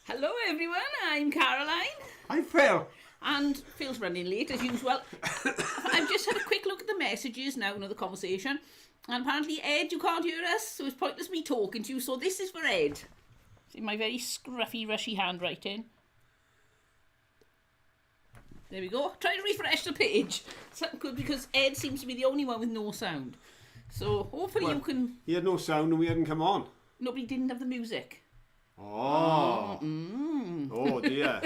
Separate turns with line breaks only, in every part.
Hello everyone, I'm Caroline.
I'm Phil.
And Phil's running late as usual. I've just had a quick look at the messages now, the conversation. And apparently, Ed, you can't hear us, so it's pointless me talking to you. So this is for Ed. It's in my very scruffy, rushy handwriting. There we go. Try to refresh the page. Something good because Ed seems to be the only one with no sound. So hopefully you can...
He had no sound and we hadn't come on.
Nobody didn't have the music.
Oh. Oh dear.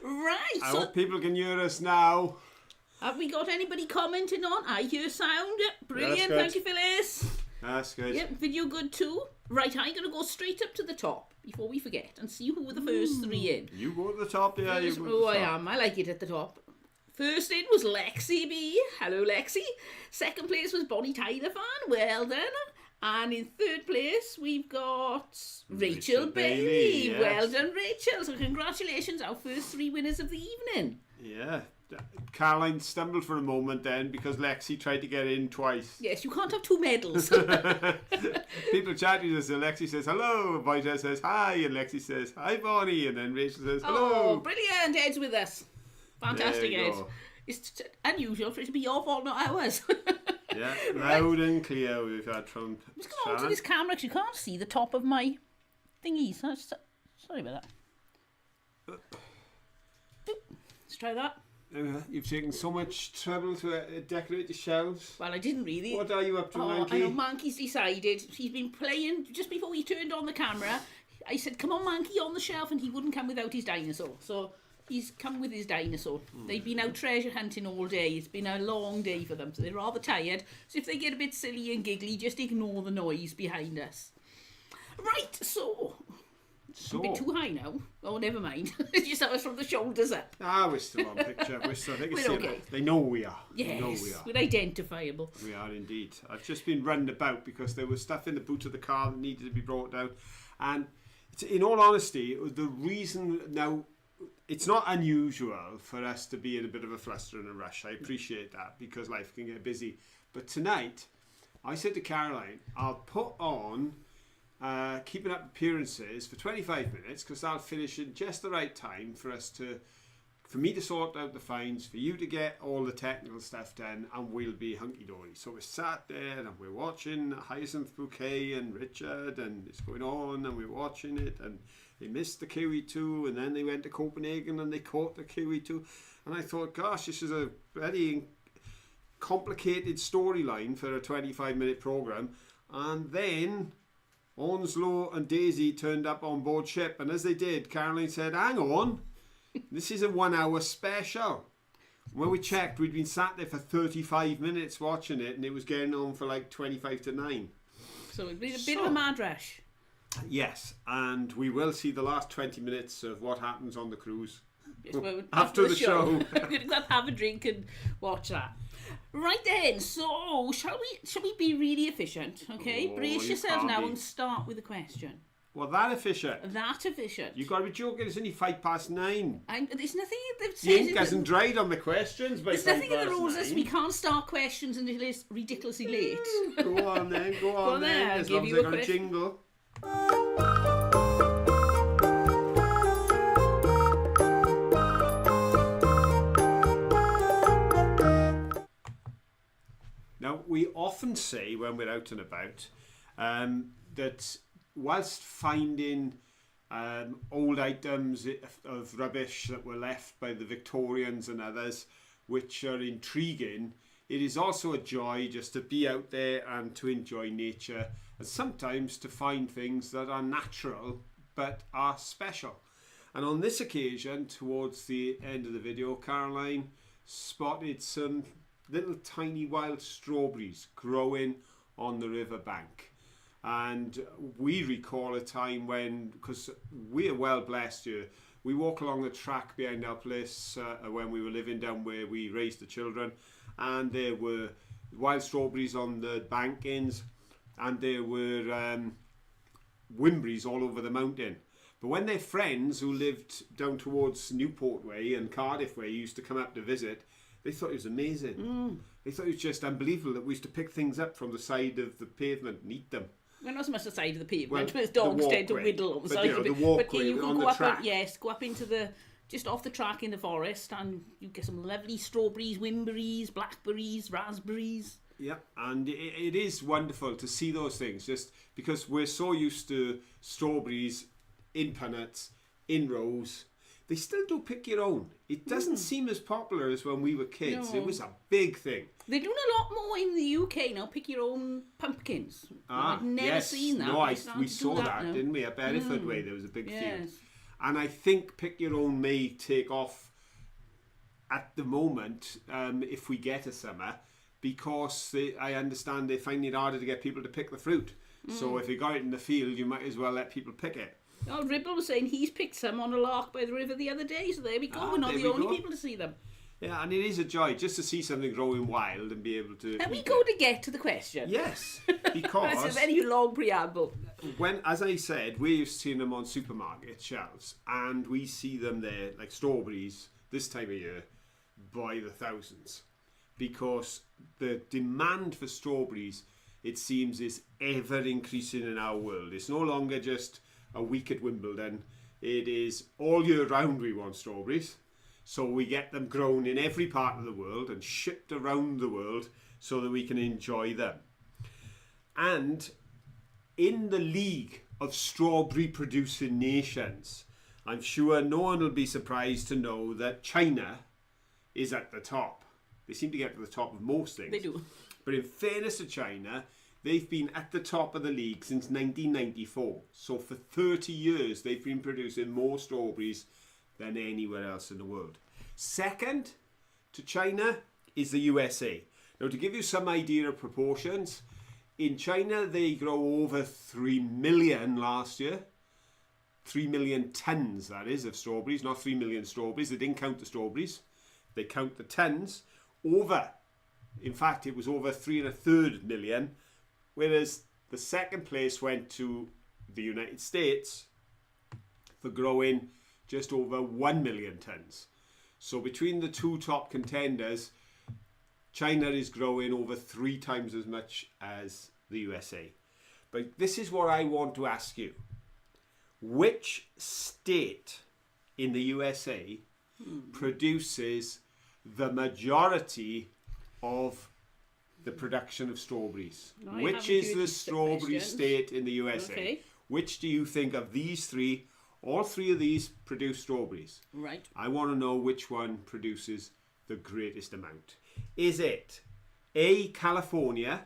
Right.
I hope people can hear us now.
Have we got anybody commenting on? I hear sound. Brilliant. Thank you, Phyllis.
That's good.
Yep, video good too. Right, I'm going to go straight up to the top before we forget and see who were the first three in.
You go to the top, yeah.
First,
You go to the top.
I am. I like it at the top. First in was Lexi B. Hello, Lexi. Second place was Bonnie Tyler fan. Well done. And in third place, we've got Rachel Bailey.
Yes.
Well done, Rachel. So congratulations, our first three winners of the evening.
Yeah. Caroline stumbled for a moment then because Lexi tried to get in twice.
Yes, you can't have two medals.
People chatting to us and Lexi says hello, Vita says hi, and Lexi says hi Bonnie, and then Rachel says hello.
Oh, brilliant. Ed's with us. Fantastic,
There you
Ed.
go.
It's unusual for it to be your fault, not ours.
Yeah, loud and clear we've had from
I'm just going on to
Shannon.
this camera because you can't see the top of my thingies. Sorry about that. Boop. Let's try that.
You've taken so much trouble to decorate the shelves.
Well, I didn't really.
What are you up to,
I
Monkey?
know Monkey's decided. He's been playing just before we turned on the camera. I said, come on, Monkey, on the shelf, and he wouldn't come without his dinosaur. So he's come with his dinosaur. They've been out treasure hunting all day. It's been a long day for them, so they're rather tired. So if they get a bit silly and giggly, just ignore the noise behind us. Right, so... A bit too high now. Oh, never mind. Just have us from the shoulders up.
We're still on picture. We're still,
We're okay.
They know we are.
Yes,
they know we are.
we're identifiable.
We are indeed. I've just been running about because there was stuff in the boot of the car that needed to be brought down. And in all honesty, the reason now, it's not unusual for us to be in a bit of a fluster and a rush. I appreciate that because life can get busy. But tonight, I said to Caroline, I'll put on keeping up appearances for 25 minutes because I'll finish in just the right time for me to sort out the fines, for you to get all the technical stuff done, and we'll be hunky-dory. So we're sat there and we're watching Hyacinth Bouquet and Richard, and it's going on, and we're watching it, and they missed the Kiwi2, and then they went to Copenhagen and they caught the Kiwi2, and I thought, gosh, this is a very complicated storyline for a 25-minute programme. And then Onslow and Daisy turned up on board ship, and as they did, Caroline said, hang on, this is a 1 hour special. When we checked, we'd been sat there for 35 minutes watching it, and it was getting on for like 25 to 9.
So it'd be a bit of a mad rush.
Yes, and we will see the last 20 minutes of what happens on the cruise.
Yes, well,
after the show.
We're going to go have a drink and watch that. Right then, so shall we be really efficient? Okay, brace yourselves now and start with a question.
Well, that efficient.
That efficient.
You got to be joking. It's only 9:05.
There's nothing that says
the ink hasn't dried on the questions.
There's nothing in the rules that we can't start questions until it's ridiculously late.
Go on then. Go on then.
I'll
As
give
long as
you
I
a
got a
question.
jingle. Now, we often say when we're out and about that whilst finding old items of rubbish that were left by the Victorians and others, which are intriguing, it is also a joy just to be out there and to enjoy nature, and sometimes to find things that are natural but are special. And on this occasion, towards the end of the video, Caroline spotted some little tiny wild strawberries growing on the riverbank. And we recall a time when, because we are well blessed here, we walk along the track behind our place when we were living down where we raised the children, and there were wild strawberries on the bankings, and there were wimbreys all over the mountain. But when their friends who lived down towards Newport Way and Cardiff Way used to come up to visit, they thought it was amazing. They thought it was just unbelievable that we used to pick things up from the side of the pavement and eat them.
Well, not so much the side of the pavement,
Well,
but dogs
the
tend to
walkway.
whittle on the
But,
side
you know,
of it.
the walkway
But you
on
can
the
go up,
track.
go up into the, just off the track in the forest, and you get some lovely strawberries, wimberries, blackberries, raspberries.
Yeah, and it is wonderful to see those things, just because we're so used to strawberries in punnets, in rows. They still do pick your own. It doesn't seem as popular as when we were kids.
No.
It was a big thing.
They're doing a lot more in the UK now. Pick your own pumpkins. I've never
yes.
seen that.
No,
They're starting
we
to do
saw that,
now.
didn't we? At Bedford Way, there was a big field.
Yes.
And I think pick your own may take off at the moment if we get a summer, because I understand they're finding it harder to get people to pick the fruit. So if you got it in the field, you might as well let people pick it.
Oh, Ribble was saying he's picked some on a lark by the river the other day, so there we go. We're not
there
the
we
only
go.
people to see them.
Yeah, and it is a joy just to see something growing wild and be able to.
Let me
eat
go
it.
to get to the question.
Yes,
That's
because
a very long preamble.
when, as I said, we're used to seeing them on supermarket shelves, and we see them there like strawberries this time of year by the thousands, because the demand for strawberries, it seems, is ever increasing in our world. It's no longer just a week at Wimbledon. It is all year round we want strawberries. So we get them grown in every part of the world and shipped around the world so that we can enjoy them. And in the league of strawberry producing nations, I'm sure no one will be surprised to know that China is at the top. They seem to get to the top of most things.
They do.
But in fairness to China, they've been at the top of the league since 1994. So for 30 years, they've been producing more strawberries than anywhere else in the world. Second to China is the USA. Now, to give you some idea of proportions, in China, they grow over 3 million last year. 3 million tons, that is, of strawberries, not 3 million strawberries. They didn't count the strawberries. They count the tons. In fact, it was over 3.33 million, whereas the second place went to the United States for growing just over 1 million tons. So between the two top contenders, China is growing over 3 times as much as the USA. But this is what I want to ask you. Which state in the USA produces the majority of the production of strawberries?
I
Which
haven't
is
heard
the
these
strawberry
questions.
state in the USA?
Okay.
Which do you think of these three? All three of these produce strawberries.
Right.
I want to know which one produces the greatest amount. Is it A, California,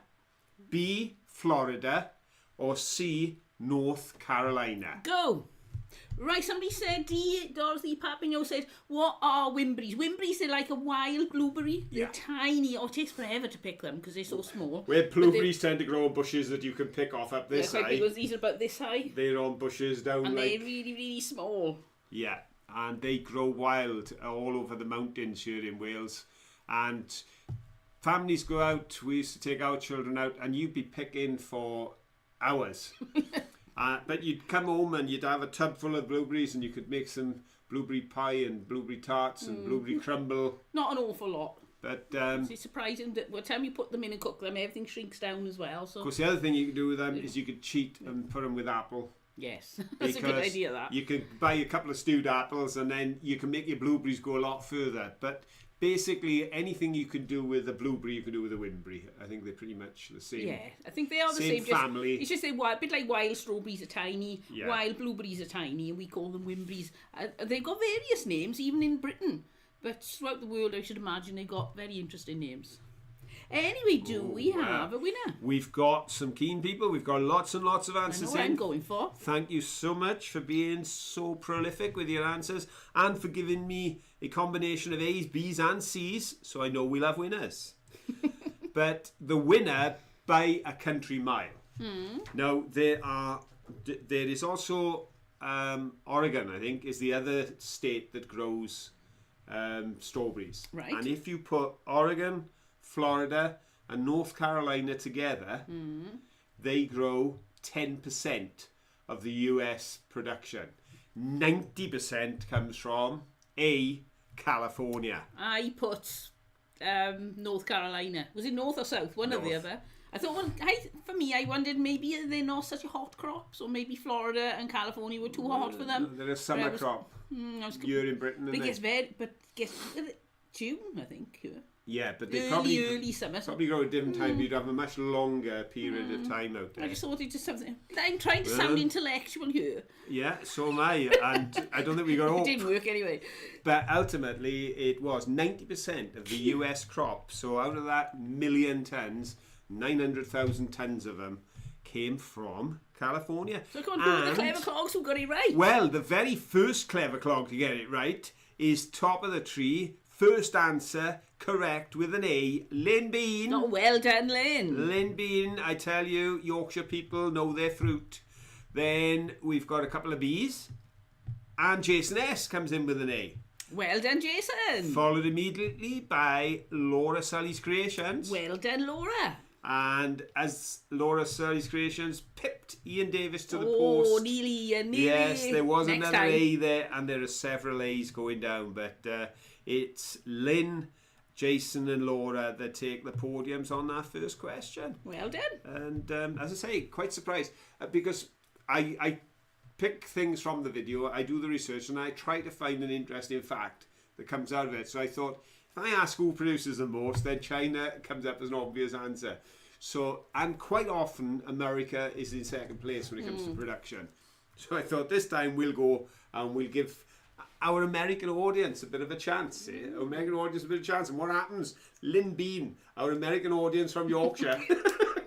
B, Florida, or C, North Carolina?
Go. Right, somebody said, Dorothy Papigno said, what are Wimbries? Wimbries, they're like a wild blueberry. They're
Yeah.
tiny. Oh, it takes forever to pick them because they're so small.
Where
But
blueberries tend to grow on bushes that you can pick off up
they're
this
quite
high.
big ones. These are about this high.
They're on bushes down
And they're
like...
really, really small.
Yeah, and they grow wild all over the mountains here in Wales. And families go out, we used to take our children out, and you'd be picking for hours. But you'd come home and you'd have a tub full of blueberries, and you could make some blueberry pie and blueberry tarts and blueberry crumble.
Not an awful lot.
But
It's surprising that by the time you put them in and cook them, everything shrinks down as well. So
of course, the other thing you could do with them is you could cheat and put them with apple.
yes, that's a good
Because
idea. That
you could buy a couple of stewed apples and then you can make your blueberries go a lot further. But basically, anything you can do with a blueberry, you can do with a Wimberry. I think they're pretty much the same.
yeah, I think they are the
Same
same.
family.
It's just a bit like wild strawberries are tiny,
Yeah.
wild blueberries are tiny, and we call them Wimbries. They've got various names, even in Britain, but throughout the world, I should imagine they've got very interesting names. Anyway, we have a winner?
We've got some keen people. We've got lots and lots of
I know
answers
what I'm
in.
going for.
Thank you so much for being so prolific with your answers and for giving me a combination of A's, B's and C's, so I know we'll have winners. But the winner by a country mile. Now, there is also Oregon, I think, is the other state that grows strawberries.
Right.
And if you put Oregon, Florida and North Carolina together, they grow 10% of the US production. 90% comes from A, California.
I put North Carolina. Was it North or South? One or the
North.
other. I thought, for me, I wondered maybe they're not such a hot crop, so maybe Florida and California were too hot for them.
They're a summer
But I was-
crop.
I was
You're in Britain,
But
and
it gets June, I think. Yeah.
yeah, but they
Early summer. So
probably grow at a different time. You'd have a much longer period of time out there.
I just thought it just something. I'm trying to
Well.
sound intellectual here.
Yeah, so am I, and I don't think we got
It
hope.
didn't work anyway.
But ultimately, it was 90% of the US crop. So out of that million tons, 900,000 tons of them came from California.
So come on, who were the
And-
clever clogs who got it right?
Well, the very first clever clog to get it right is top of the tree. First answer correct with an A. Lynn Bean.
Not well done, Lynn.
Lynn Bean, I tell you, Yorkshire people know their fruit. Then we've got a couple of B's. And Jason S comes in with an A.
Well done, Jason.
Followed immediately by Laura Sully's Creations.
Well done, Laura.
And as Laura Sully's Creations pipped Ian Davis to the
Oh,
post.
nearly.
Yes, there was
Next
another
time.
A there, and there are several A's going down, but it's Lynn, Jason and Laura that take the podiums on that first question.
Well done.
And as I say, quite surprised, because I pick things from the video, I do the research, and I try to find an interesting fact that comes out of it. So I thought, if I ask who produces the most, then China comes up as an obvious answer. So, and quite often America is in second place when it comes to production. So I thought this time we'll go and we'll give our American audience a bit of a chance. Our American audience a bit of a chance. And what happens? Lynn Bean, our American audience from Yorkshire,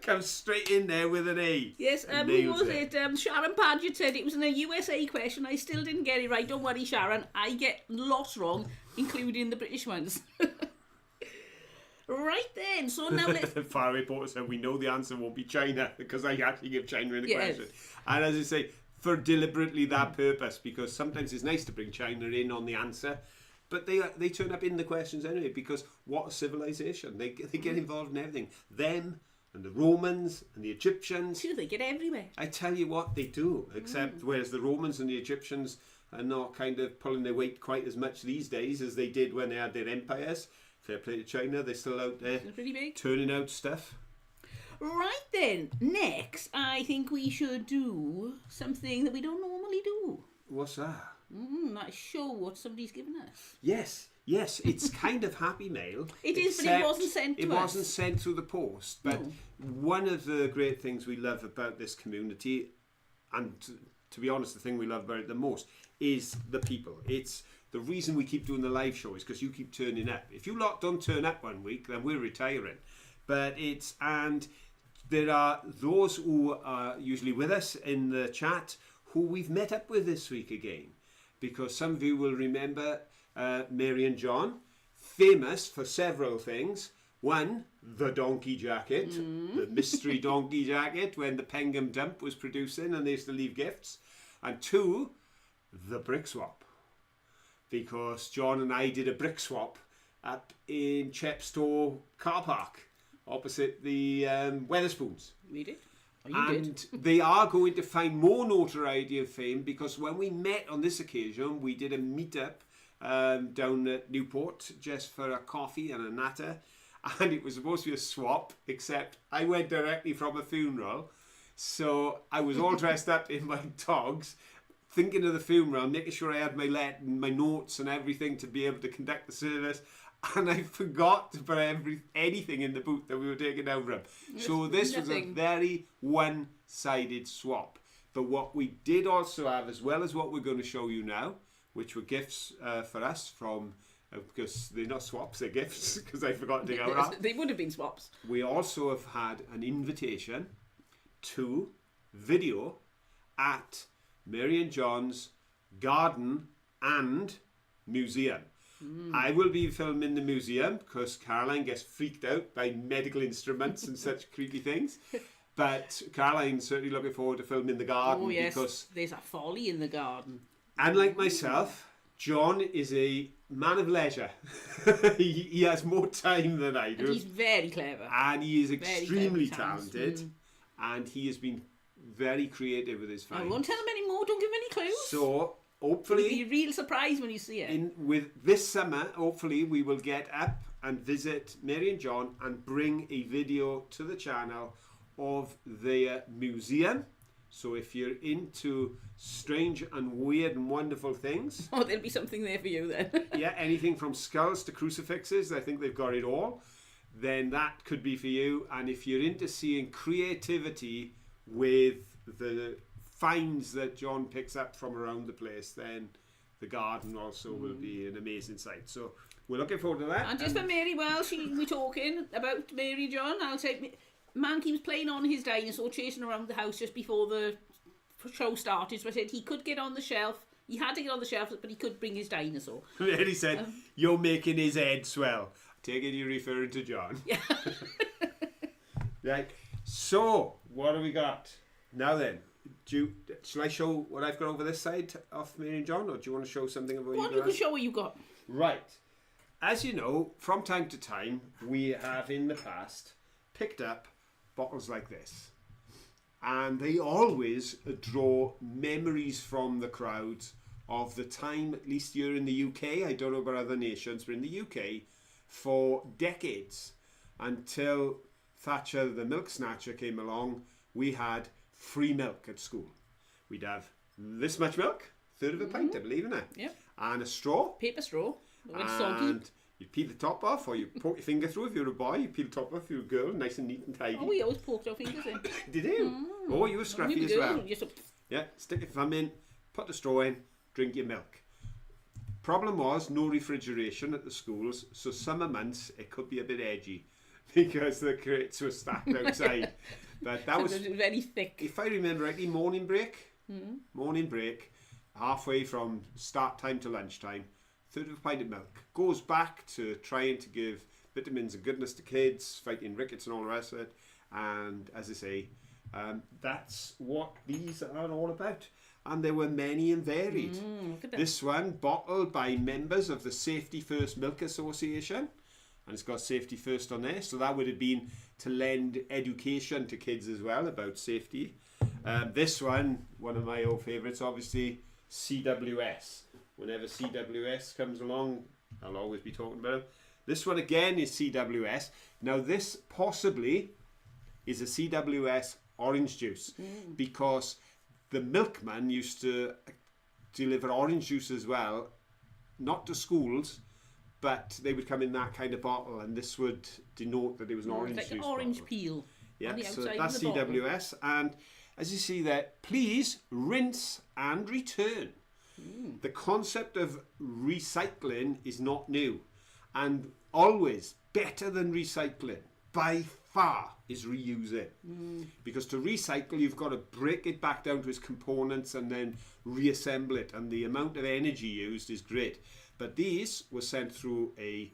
comes straight in there with an A.
Yes, who was it? Sharon Padgett said it was in a USA question. I still didn't get it right. Don't worry, Sharon. I get lots wrong, including the British ones. Right then, so now let's...
Faraway reporter said we know the answer won't be China because I actually give China in the question. And as I say, for deliberately that purpose, because sometimes it's nice to bring China in on the answer, but they turn up in the questions anyway, because what a civilization. They get involved in everything. Them and the Romans and the Egyptians.
Sure, they get everywhere.
I tell you what, they do, except whereas the Romans and the Egyptians are not kind of pulling their weight quite as much these days as they did when they had their empires. Fair play to China, they're still out there
pretty big.
turning out stuff.
Right then, next, I think we should do something that we don't normally do.
What's that?
That show what somebody's given us.
Yes, it's kind of Happy Mail.
It is, but it wasn't sent to us.
It wasn't sent through the post. But one of the great things we love about this community, and to be honest, the thing we love about it the most, is the people. It's the reason we keep doing the live show is because you keep turning up. If you lot don't turn up one week, then we're retiring. But and there are those who are usually with us in the chat who we've met up with this week again. Because some of you will remember Mary and John, famous for several things. One, the donkey jacket, the mystery donkey jacket when the Pengham Dump was producing and they used to leave gifts. And two, the brick swap. Because John and I did a brick swap up in Chepstow car park opposite the Wetherspoons.
We did.
And they are going to find more notoriety and fame because when we met on this occasion, we did a meet-up down at Newport just for a coffee and a natter. And it was supposed to be a swap, except I went directly from a funeral. So I was all dressed up in my togs, thinking of the funeral, making sure I had my notes and everything to be able to conduct the service. And I forgot to put anything in the boot that we were taking down from. So this was a very one-sided swap. But what we did also have, as well as what we're going to show you now, which were gifts for us from, because they're not swaps, they're gifts, because I forgot to take out that.
They would have been swaps.
We also have had an invitation to video at Mary and John's garden and museum. I will be filming the museum because Caroline gets freaked out by medical instruments and such creepy things. But Caroline's certainly looking forward to filming the garden.
Oh yes,
because
there's a folly in the garden.
And like myself, John is a man of leisure. he has more time than I do.
And he's very clever.
And he is extremely talented. And he has been very creative with his finds.
I won't tell him any more, don't give him any clues.
So hopefully,
it'll be a real surprise when you see it.
With this summer, hopefully we will get up and visit Mary and John and bring a video to the channel of their museum. So if you're into strange and weird and wonderful things,
there'll be something there for you then.
Yeah, anything from skulls to crucifixes, I think they've got it all. Then that could be for you. And if you're into seeing creativity with the finds that John picks up from around the place, then the garden also will be an amazing sight. So we're looking forward to that.
And just for Mary, while we're talking about Mary John, I'll say, man keeps playing on his dinosaur, chasing around the house just before the show started. So I said he could get on the shelf. He had to get on the shelf, but he could bring his dinosaur.
Mary said, "You're making his head swell." Take it you're referring to John.
Yeah.
Right. So what have we got now then? Shall I show what I've got over this side of Mary and John, or do you want to show something of what you've got?
You can show what you got.
Right. As you know, from time to time, we have in the past picked up bottles like this. And they always draw memories from the crowds of the time, at least here in the UK, I don't know about other nations, but in the UK, for decades, until Thatcher the milk snatcher came along, we had free milk at school. We'd have this much milk, third of a pint, I believe, in it?
Yep.
And a straw.
Paper straw.
And You peel the top off, or you poke your finger through if you're a boy. You peel the top off if you're a girl, nice and neat and tidy.
Oh, we always poked our fingers in.
Did you? Oh, you were scruffy as well. Yeah, stick your thumb in, put the straw in, drink your milk. Problem was, no refrigeration at the schools, so summer months, it could be a bit edgy because the crates were stacked outside. But that was
very thick.
If I remember rightly, morning break, halfway from start time to lunchtime, third of a pint of milk. Goes back to trying to give vitamins and goodness to kids, fighting rickets and all the rest of it. And as I say, that's what these are all about. And there were many and varied. This one bottled by members of the Safety First Milk Association. And it's got Safety First on there. So that would have been to lend education to kids as well about safety. This one of my old favourites, obviously, CWS. Whenever CWS comes along, I'll always be talking about it. This one again is CWS. Now this possibly is a CWS orange juice because the milkman used to deliver orange juice as well, not to schools, but they would come in that kind of bottle, and this would denote that it was an orange
like
juice
an orange
bottle.
peel.
Yeah,
on the
so
outside
that's
of the bottle.
CWS, and as you see there, please rinse and return. The concept of recycling is not new, and always better than recycling by far is reusing. Because to recycle, you've got to break it back down to its components and then reassemble it, and the amount of energy used is great. But these were sent through a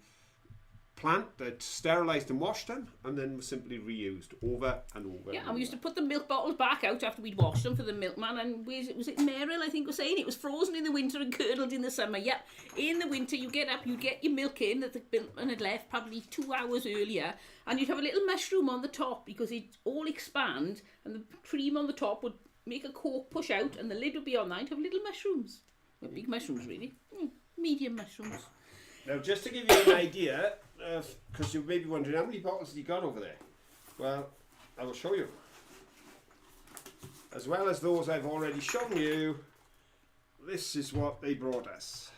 plant that sterilised and washed them, and then were simply reused over and over.
Yeah, and we used to put the milk bottles back out after we'd washed them for the milkman. And was it Merrill, I think, was saying it was frozen in the winter and curdled in the summer. Yep, in the winter you get up, you get your milk in that the milkman had left probably 2 hours earlier, and you'd have a little mushroom on the top because it'd all expand, and the cream on the top would make a cork push out, and the lid would be on that. You'd have little mushrooms. Well, big mushrooms, really. Medium mushrooms.
Now, just to give you an idea, because you may be wondering, how many bottles have you got over there? Well, I will show you. As well as those I've already shown you, this is what they brought us.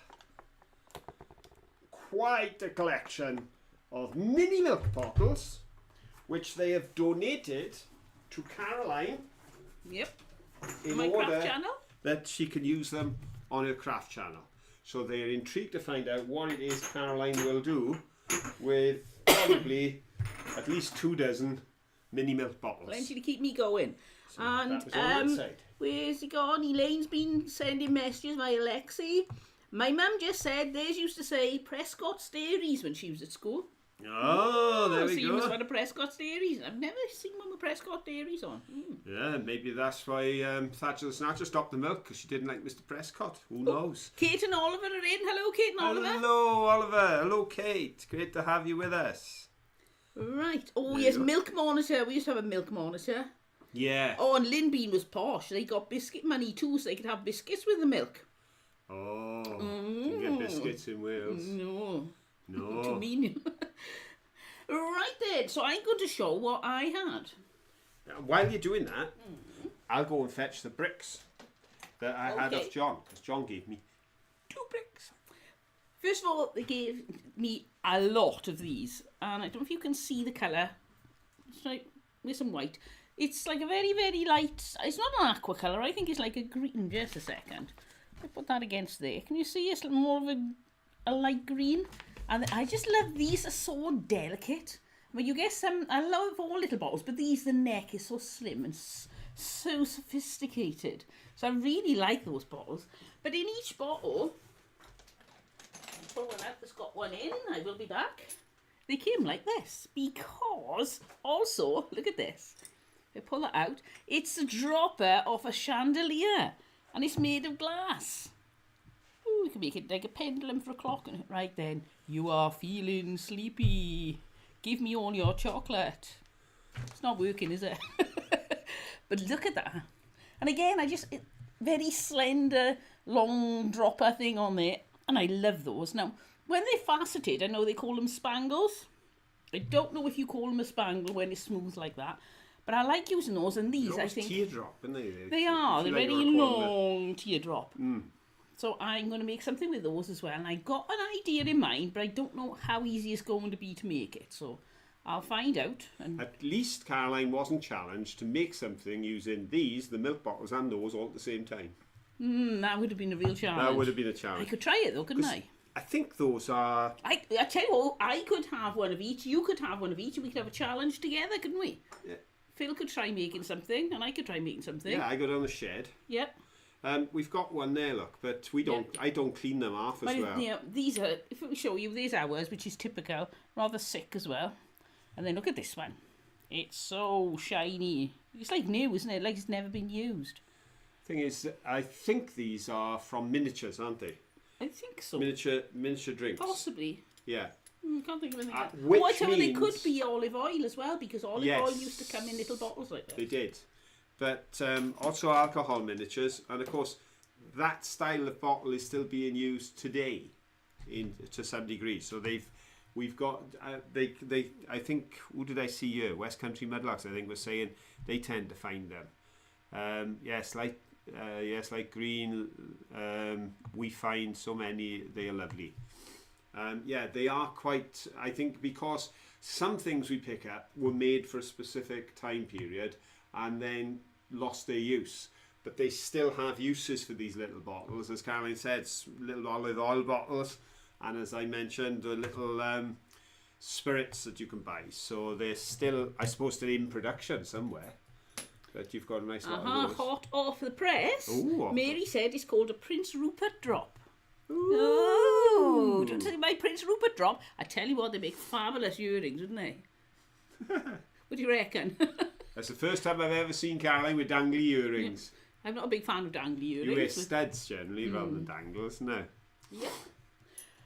Quite a collection of mini milk bottles, which they have donated to Caroline.
Yep.
In
My
order
craft channel.
that she can use them on her craft channel. So they're intrigued to find out what it is Caroline will do with probably at least 24 mini milk bottles.
Plenty to keep me going.
So
And
that was all inside.
where's he gone? Elaine's been sending messages via Lexi. My mum just said theirs used to say Prescott's Dairies when she was at school.
Oh, there
so
we
you must
go.
have had a Prescott's Dairies. I've never seen one with Prescott Dairies on.
Yeah, maybe that's why Thatcher the Snatcher stopped the milk, because she didn't like Mr. Prescott. Who knows?
Kate and Oliver are in. Hello, Kate and Oliver.
Hello, Oliver. Hello, Kate. Great to have you with us.
Right. Oh,
There
yes,
you go.
milk monitor. We used to have a milk monitor.
Yeah.
Oh, and Lynn Bean was posh. They got biscuit money too, so they could have biscuits with the milk.
Oh, you get biscuits in Wales.
No.
No.
Too mean. Right then, so I'm going to show what I had.
While you're doing that, I'll go and fetch the bricks that I had
Okay.
off John, because John gave me 2 bricks.
First of all, they gave me a lot of these, and I don't know if you can see the colour. It's like with some white. It's like a very, very light. It's not an aqua colour. I think it's like a green. Just a second. I put that against there. Can you see? It's more of a light green. And I just love these. Are so delicate. I mean, you get some. I love all little bottles, but these, the neck is so slim and so sophisticated. So I really like those bottles. But in each bottle, pull one out that's got one in. I will be back. They came like this because also look at this. I pull it out. It's a dropper of a chandelier, and it's made of glass. Ooh, we can make it like a pendulum for a clock. And right then, you are feeling sleepy. Give me all your chocolate. It's not working, is it? But look at that. And again, very slender, long dropper thing on there. And I love those. Now, when they're faceted, I know they call them spangles. I don't know if you call them a spangle when it's smooth like that. But I like using those. And these,
They're
I
almost
think...
teardrop, aren't they?
They are. They're very long teardrop. So I'm going to make something with those as well. And I got an idea in mind, but I don't know how easy it's going to be to make it. So I'll find out. And
At least Caroline wasn't challenged to make something using these, the milk bottles, and those all at the same time.
that would have been a real challenge.
That would have been a
I
challenge.
could try it though, couldn't I?
I think those are...
I tell you what, I could have one of each, you could have one of each, and we could have a challenge together, couldn't we?
Yeah.
Phil could try making something, and I could try making something.
Yeah, I got on the shed.
Yep.
We've got one there, look, but we don't. I don't clean them off as well.
Yeah, these are, if we show you, these ours, which is typical, rather sick as well. And then look at this one. It's so shiny. It's like new, isn't it? Like it's never been used.
Thing is, I think these are from miniatures, aren't they?
I think so.
Miniature drinks.
Possibly.
Yeah.
I can't think of anything else.
Which
I tell you, they could
means-
be olive oil as well, because olive
Yes.
oil used to come in little bottles like
They
that.
did. But also alcohol miniatures, and of course, that style of bottle is still being used today, to some degree. So we've got I think, who did I see here? West Country Mudlarks, I think, was saying they tend to find them. Yes, like green. We find so many. They are lovely. Yeah, they are quite. I think because some things we pick up were made for a specific time period and then lost their use. But they still have uses for these little bottles, as Caroline said, little olive oil bottles, and as I mentioned, the little spirits that you can buy. So they're still, I suppose, they're in production somewhere. But you've got a nice lot of those.
Hot off the press.
Ooh.
Mary said it's called a Prince Rupert drop.
Ooh.
Oh, don't tell me my Prince Rupert drop. I tell you what, they make fabulous earrings, don't they? What do you reckon?
That's the first time I've ever seen Caroline with dangly earrings.
I'm not a big fan of dangly earrings.
You wear
but-
studs generally rather than dangles, no?
Yeah.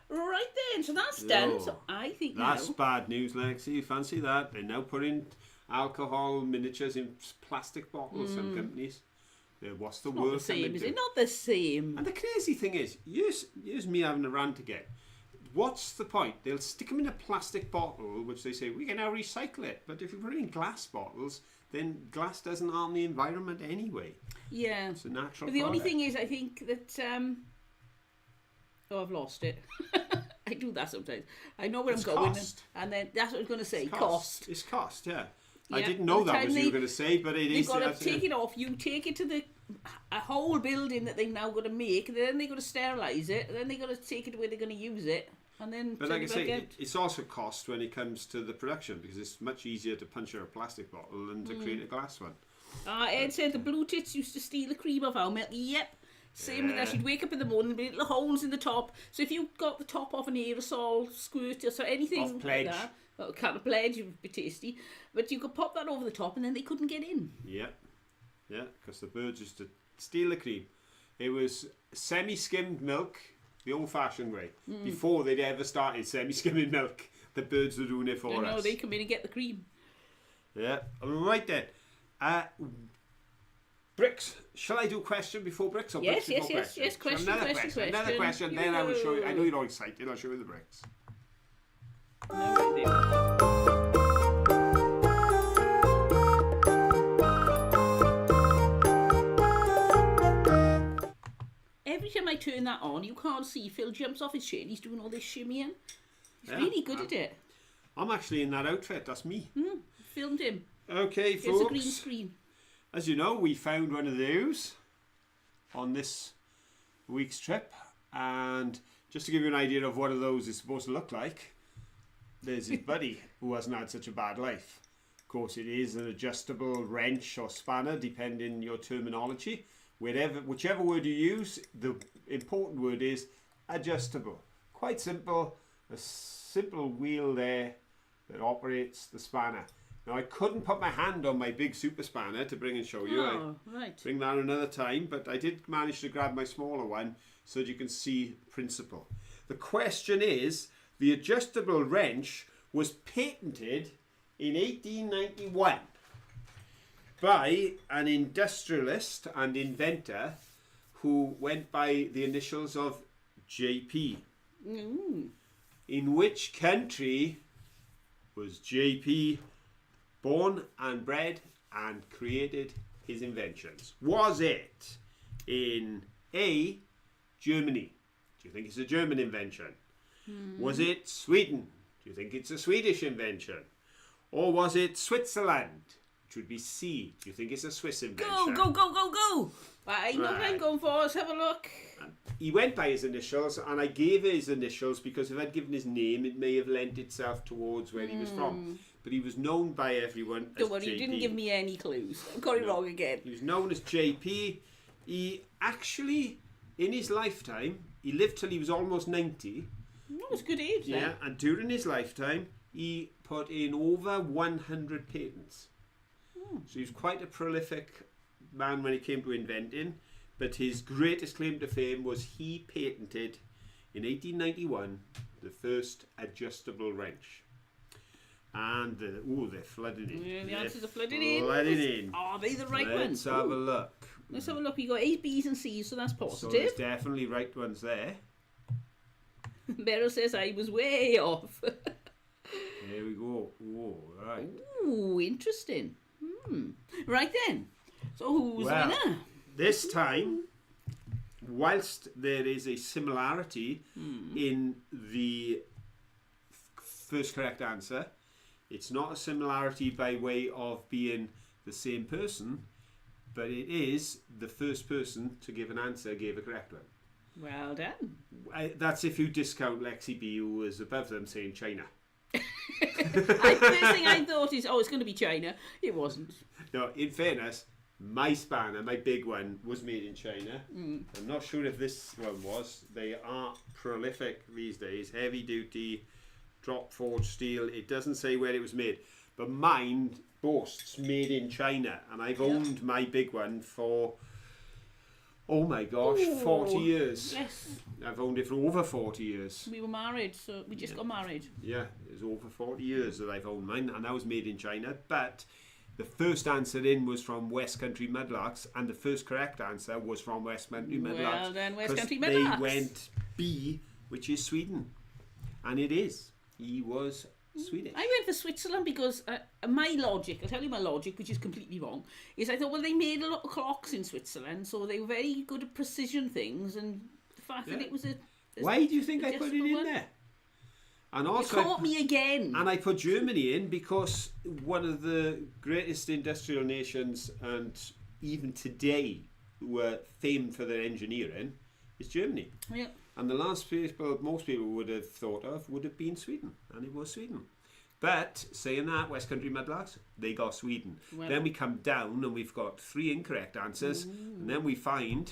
Right then, so that's done.
No.
So I think
That's
now.
bad news, Lexi. You fancy that? They're now putting alcohol miniatures in plastic bottles, some companies. What's the
Not
world
the same,
coming
is
to?
it? Not the same.
And the crazy thing is, here's me having a rant again. What's the point? They'll stick them in a plastic bottle, which they say, we can now recycle it. But if you put it in glass bottles, then glass doesn't harm the environment anyway.
Yeah.
It's a natural
But the only
product.
thing is, I think that. Oh, I've lost it. I do that sometimes. I know where
It's
I'm going,
cost.
and then that's what I was going to say.
It's
Cost.
It's cost, yeah. I
Yeah,
didn't
by
know
the
that
time
was you
they-
were going to say, but it
They've
is.
got to
that's-
take it off. You take it to a whole building that they've now got to make. And then they've got to sterilise it. And then they've got to take it where they're going to use it. And then.
But
send
like I
it
say,
back out.
it's also cost when it comes to the production because it's much easier to puncture a plastic bottle than to create a glass one.
Ed said the blue tits used to steal the cream of our milk. Yep. Same with that. She'd wake up in the morning, there'd be little holes in the top. So if you got the top of an aerosol squirt or so anything
Off Pledge.
like that, well, kind of Pledge, it would be tasty. But you could pop that over the top, and then they couldn't get in.
Yeah, yeah, because the birds used to steal the cream. It was semi-skimmed milk, the old-fashioned way. Before they'd ever started semi-skimming milk, the birds were doing it for
No,
us.
they come in and get the cream.
Yeah, right then. Bricks. Shall I do question before bricks or
Yes,
bricks before
yes,
question?
yes, question,
Another
question,
question. Another
question.
question. Then I will show you. I know you're all excited. I'll show you the bricks.
No, right there. Every time I turn that on, you can't see Phil jumps off his chair and he's doing all this shimmying. He's
Yeah.
really good at it.
I'm actually in that outfit. That's me.
Filmed him.
Okay,
Here's a green
folks.
screen.
As you know, we found one of those on this week's trip. And just to give you an idea of what of those is supposed to look like, there's his buddy who hasn't had such a bad life. Of course, it is an adjustable wrench or spanner, depending your terminology. Whichever word you use, the important word is adjustable. Quite simple. A simple wheel there that operates the spanner. Now, I couldn't put my hand on my big super spanner to bring and show you. I
Oh, right.
bring that another time, but I did manage to grab my smaller one so that you can see principle. The question is, the adjustable wrench was patented in 1891 by an industrialist and inventor who went by the initials of JP. In which country was JP born and bred and created his inventions? Was it in A, Germany? Do you think it's a German invention? Was it Sweden? Do you think it's a Swedish invention? Or was it Switzerland? Which would be C. Do you think it's a Swiss invention?
Go! I know what I'm
Right.
going for. Let's have a look.
He went by his initials, and I gave his initials because if I'd given his name, it may have lent itself towards where he was from. But he was known by everyone as
Don't worry,
JP.
you didn't give me any clues. I got it wrong again.
He was known as JP. He actually, in his lifetime, he lived till he was almost 90.
That was a good age then.
Yeah, and during his lifetime, he put in over 100 patents. So he was quite a prolific man when it came to inventing. But his greatest claim to fame was he patented, in 1891, the first adjustable wrench. And, they're flooding in.
Yeah, the
They're
answers are flooding in.
Flooding in.
Are they the right
Let's
ones?
have a
Ooh.
look.
Let's have a look. We got A's, B's and C's, so that's
So there's
positive.
definitely right ones there.
Beryl says I was way off.
There we go. Oh, right.
Ooh, interesting. Right then. So who's
Well,
the winner?
This time, whilst there is a similarity in the first correct answer, it's not a similarity by way of being the same person, but it is the first person to give an answer gave a correct one.
Well done.
That's if you discount Lexi B, who was above them saying China.
First thing I thought is, it's going to be China. It wasn't.
No, in fairness, my spanner, my big one, was made in China. I'm not sure if this one was. They are prolific these days. Heavy duty, drop forged steel. It doesn't say where it was made. But mine boasts made in China. And I've owned my big one for, oh my gosh, 40 years.
Yes.
I've owned it for over 40 years.
We were married, so we just got married.
Yeah, it was over 40 years that I've owned mine, and that was made in China. But the first answer in was from West Country Mudlarks, and the first correct answer was from West Country Mudlarks.
Well done, West
'cause
Country
they
Mudlarks.
went B, which is Sweden. And it is. He was Swedish.
I went for Switzerland because my logic, I'll tell you my logic, which is completely wrong, is I thought, well, they made a lot of clocks in Switzerland, so they were very good at precision things, and the fact that
Yeah.
it was a...
Why do you think I put it
adjustable
in
one.
there? And
You
also,
caught me again.
and I put Germany in because one of the greatest industrial nations, and even today, who are famed for their engineering, is Germany.
Yeah.
And the last people most people would have thought of would have been Sweden, and it was Sweden. But saying that, West Country Mudlarks, they got Sweden.
Well-
Then we come down and we've got 3 incorrect answers, and then we find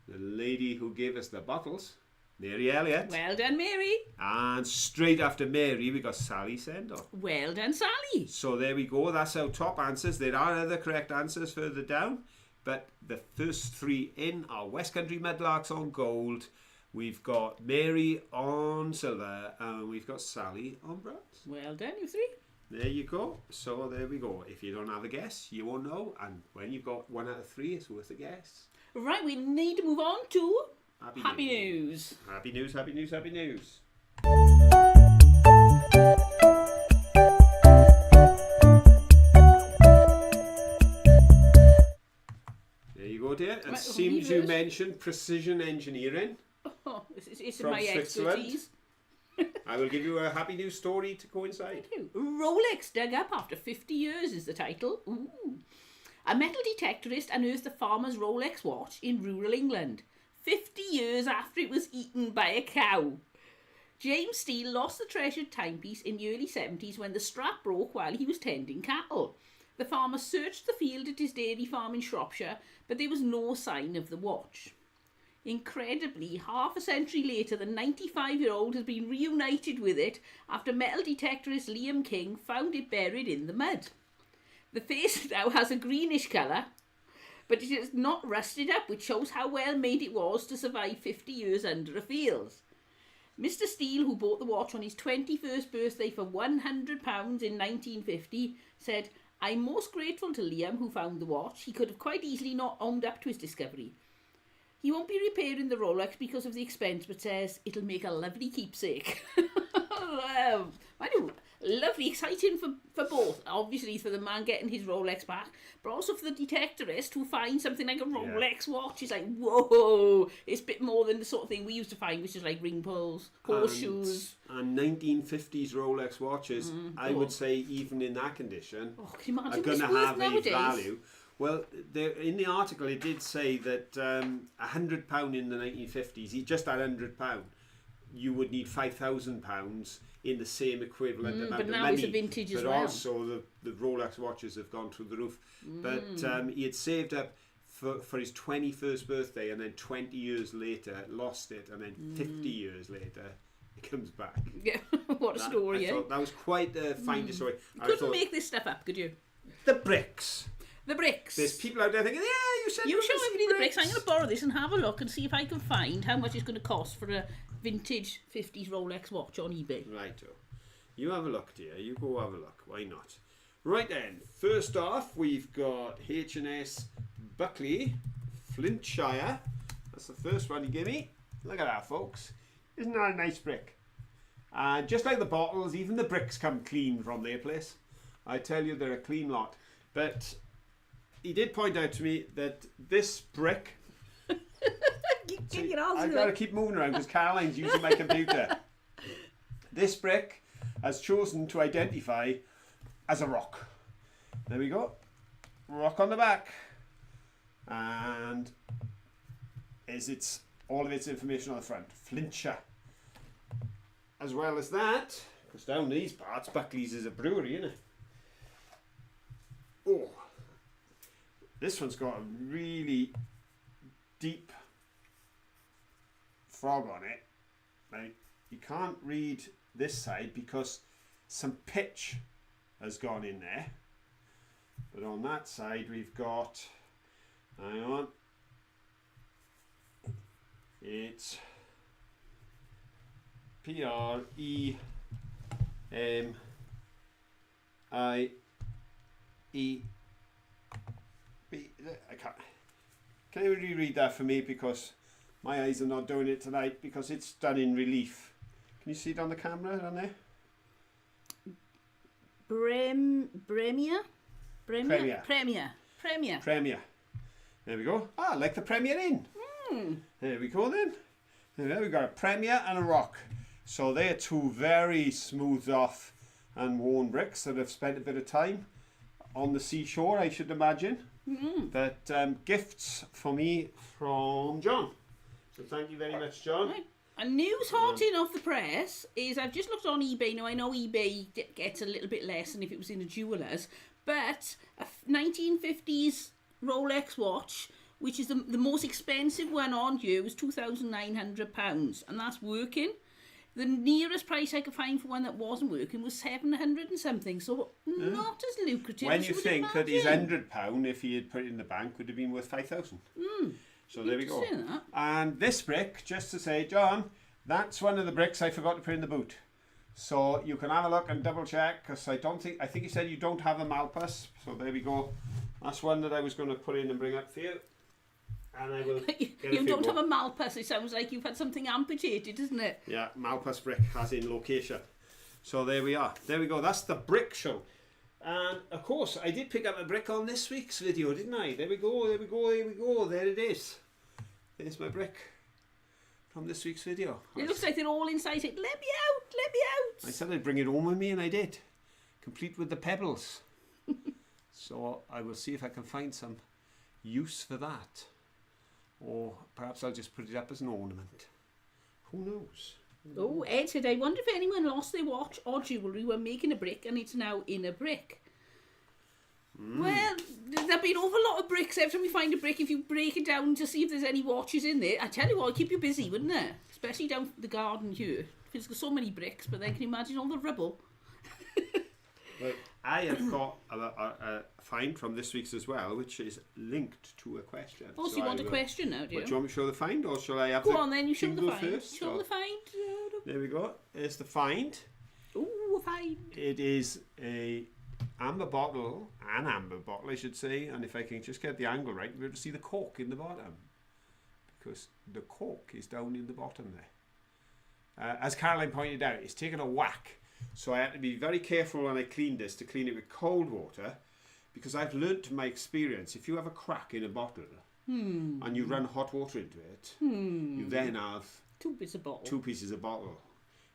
the lady who gave us the bottles, Mary Elliott,
Well done, Mary.
and straight after Mary we got Sally Sendor.
Well done, Sally.
So there we go, that's our top answers. There are other correct answers further down, but the first 3 in are West Country Mudlarks on gold, we've got Mary on silver, and we've got Sally on bronze.
Well done, you 3.
There you go. So there we go. If you don't have a guess, you won't know, and when you've got 1 out of 3, it's worth a guess.
Right, we need to move on to happy
news.
news.
Happy news, happy news, happy news. There you go, dear. It
Right,
seems
who
you
first?
mentioned precision engineering.
Oh, it's
From
my
Switzerland.
expertise.
I will give you a happy news story to coincide.
Rolex dug up after 50 years is the title. Ooh. A metal detectorist unearthed a farmer's Rolex watch in rural England 50 years after it was eaten by a cow. James Steele lost the treasured timepiece in the early 70s when the strap broke while he was tending cattle. The farmer searched the field at his dairy farm in Shropshire, but there was no sign of the watch. Incredibly, half a century later, the 95-year-old has been reunited with it after metal detectorist Liam King found it buried in the mud. The face now has a greenish colour, but it is not rusted up, which shows how well made it was to survive 50 years under a fields. Mr. Steele, who bought the watch on his 21st birthday for £100 in 1950, said, "I'm most grateful to Liam, who found the watch. He could have quite easily not owned up to his discovery. He won't be repairing the Rolex because of the expense, but says it'll make a lovely keepsake." lovely, exciting for both. Obviously for the man getting his Rolex back, but also for the detectorist who finds something like a Rolex watch. It's like, whoa, it's a bit more than the sort of thing we used to find, which is like ring pulls, horseshoes.
And 1950s Rolex watches, I would say, even in that condition,
Can you
are
imagine
going to
what's worth
have
nowadays?
a value. Well, in the article it did say that £100 in the 1950s, just at £100, you would need £5,000 in the same equivalent amount
but
of
now
money.
it's a vintage as
but
well.
also the Rolex watches have gone through the roof. But he had saved up for his 21st birthday, and then 20 years later lost it, and then 50 years later it comes back.
Yeah, what a story,
I thought that was quite a finder story.
You couldn't make this stuff up, could you?
The bricks.
The bricks.
There's people out there thinking, yeah, you said
You
there
show
was
everybody the bricks.
bricks.
I'm going to borrow this and have a look and see if I can find how much it's going to cost for a vintage 50s Rolex watch on eBay.
Righto. You have a look, dear. You go have a look. Why not? Right then. First off, we've got H&S Buckley Flintshire. That's the first one you give me. Look at that, folks. Isn't that a nice brick? And just like the bottles, even the bricks come clean from their place. I tell you, they're a clean lot. But he did point out to me that this brick... I've got to keep moving around because Caroline's using my computer. This brick has chosen to identify as a rock. There we go. Rock on the back. And is all of its information on the front. Flintshire. As well as that, because down these parts, Buckley's is a brewery, isn't it? Oh, this one's got a really deep frog on it. Now, you can't read this side because some pitch has gone in there. But on that side we've got, hang on, it's PREMIE. I can't. Can you reread that for me, because my eyes are not doing it tonight, because it's done in relief. Can you see it on the camera on there?
Premier.
There we go. Ah, like the Premier Inn. There we go then. There we got a Premier and a rock. So they're two very smoothed off and worn bricks that have spent a bit of time on the seashore, I should imagine. But gifts for me from John. So thank you very much, John.
Right. And news hot in off the press is, I've just looked on eBay. Now I know eBay gets a little bit less than if it was in a jeweller's, but a 1950s Rolex watch, which is the most expensive one on here, was £2,900, and that's working. The nearest price I could find for one that wasn't working was 700 and something, so not as lucrative
When
as
you
would
think that his
imagine.
£100, if he had put it in the bank, would have been worth 5,000. So there we go.
Interesting, that.
And this brick, just to say, John, that's one of the bricks I forgot to put in the boot. So you can have a look and double check, because I think you said you don't have a Malpas. So there we go. That's one that I was going to put in and bring up for you. And I will get
You don't have a Malpas. It sounds like you've had something amputated, doesn't it?
Yeah, Malpas brick has in location. So there we are. There we go. That's the brick show. And of course, I did pick up a brick on this week's video, didn't I? There we go. There we go. There we go. There it is. There's my brick from this week's video.
It looks like they're all inside it. Let me out! Let me out!
I said I'd bring it home with me, and I did. Complete with the pebbles. So I will see if I can find some use for that. Or perhaps I'll just put it up as an ornament. Who knows?
Oh, Ed said, I wonder if anyone lost their watch or jewellery when making a brick and it's now in a brick. Well, there'll be an awful lot of bricks every time you find a brick. If you break it down to see if there's any watches in there, I tell you what, it'll keep you busy, wouldn't it? Especially down the garden here. Because there's so many bricks, but then can you imagine all the rubble?
Well, I have got a find from this week's as well, which is linked to a question.
Oh, so you want a question now, do you?
Do you want me to show the find, or shall I have
Go on then, you show the
jingle
find.
first?
Show the find.
There we go. There's the find.
Ooh, a find.
It is an amber bottle, I should say, and if I can just get the angle right, we'll be able to see the cork in the bottom, because the cork is down in the bottom there. As Caroline pointed out, it's taken a whack. So I had to be very careful when I cleaned this to clean it with cold water, because I've learnt from my experience, if you have a crack in a bottle and you run hot water into it, you then have
2 bits of bottle.
2 pieces of bottle.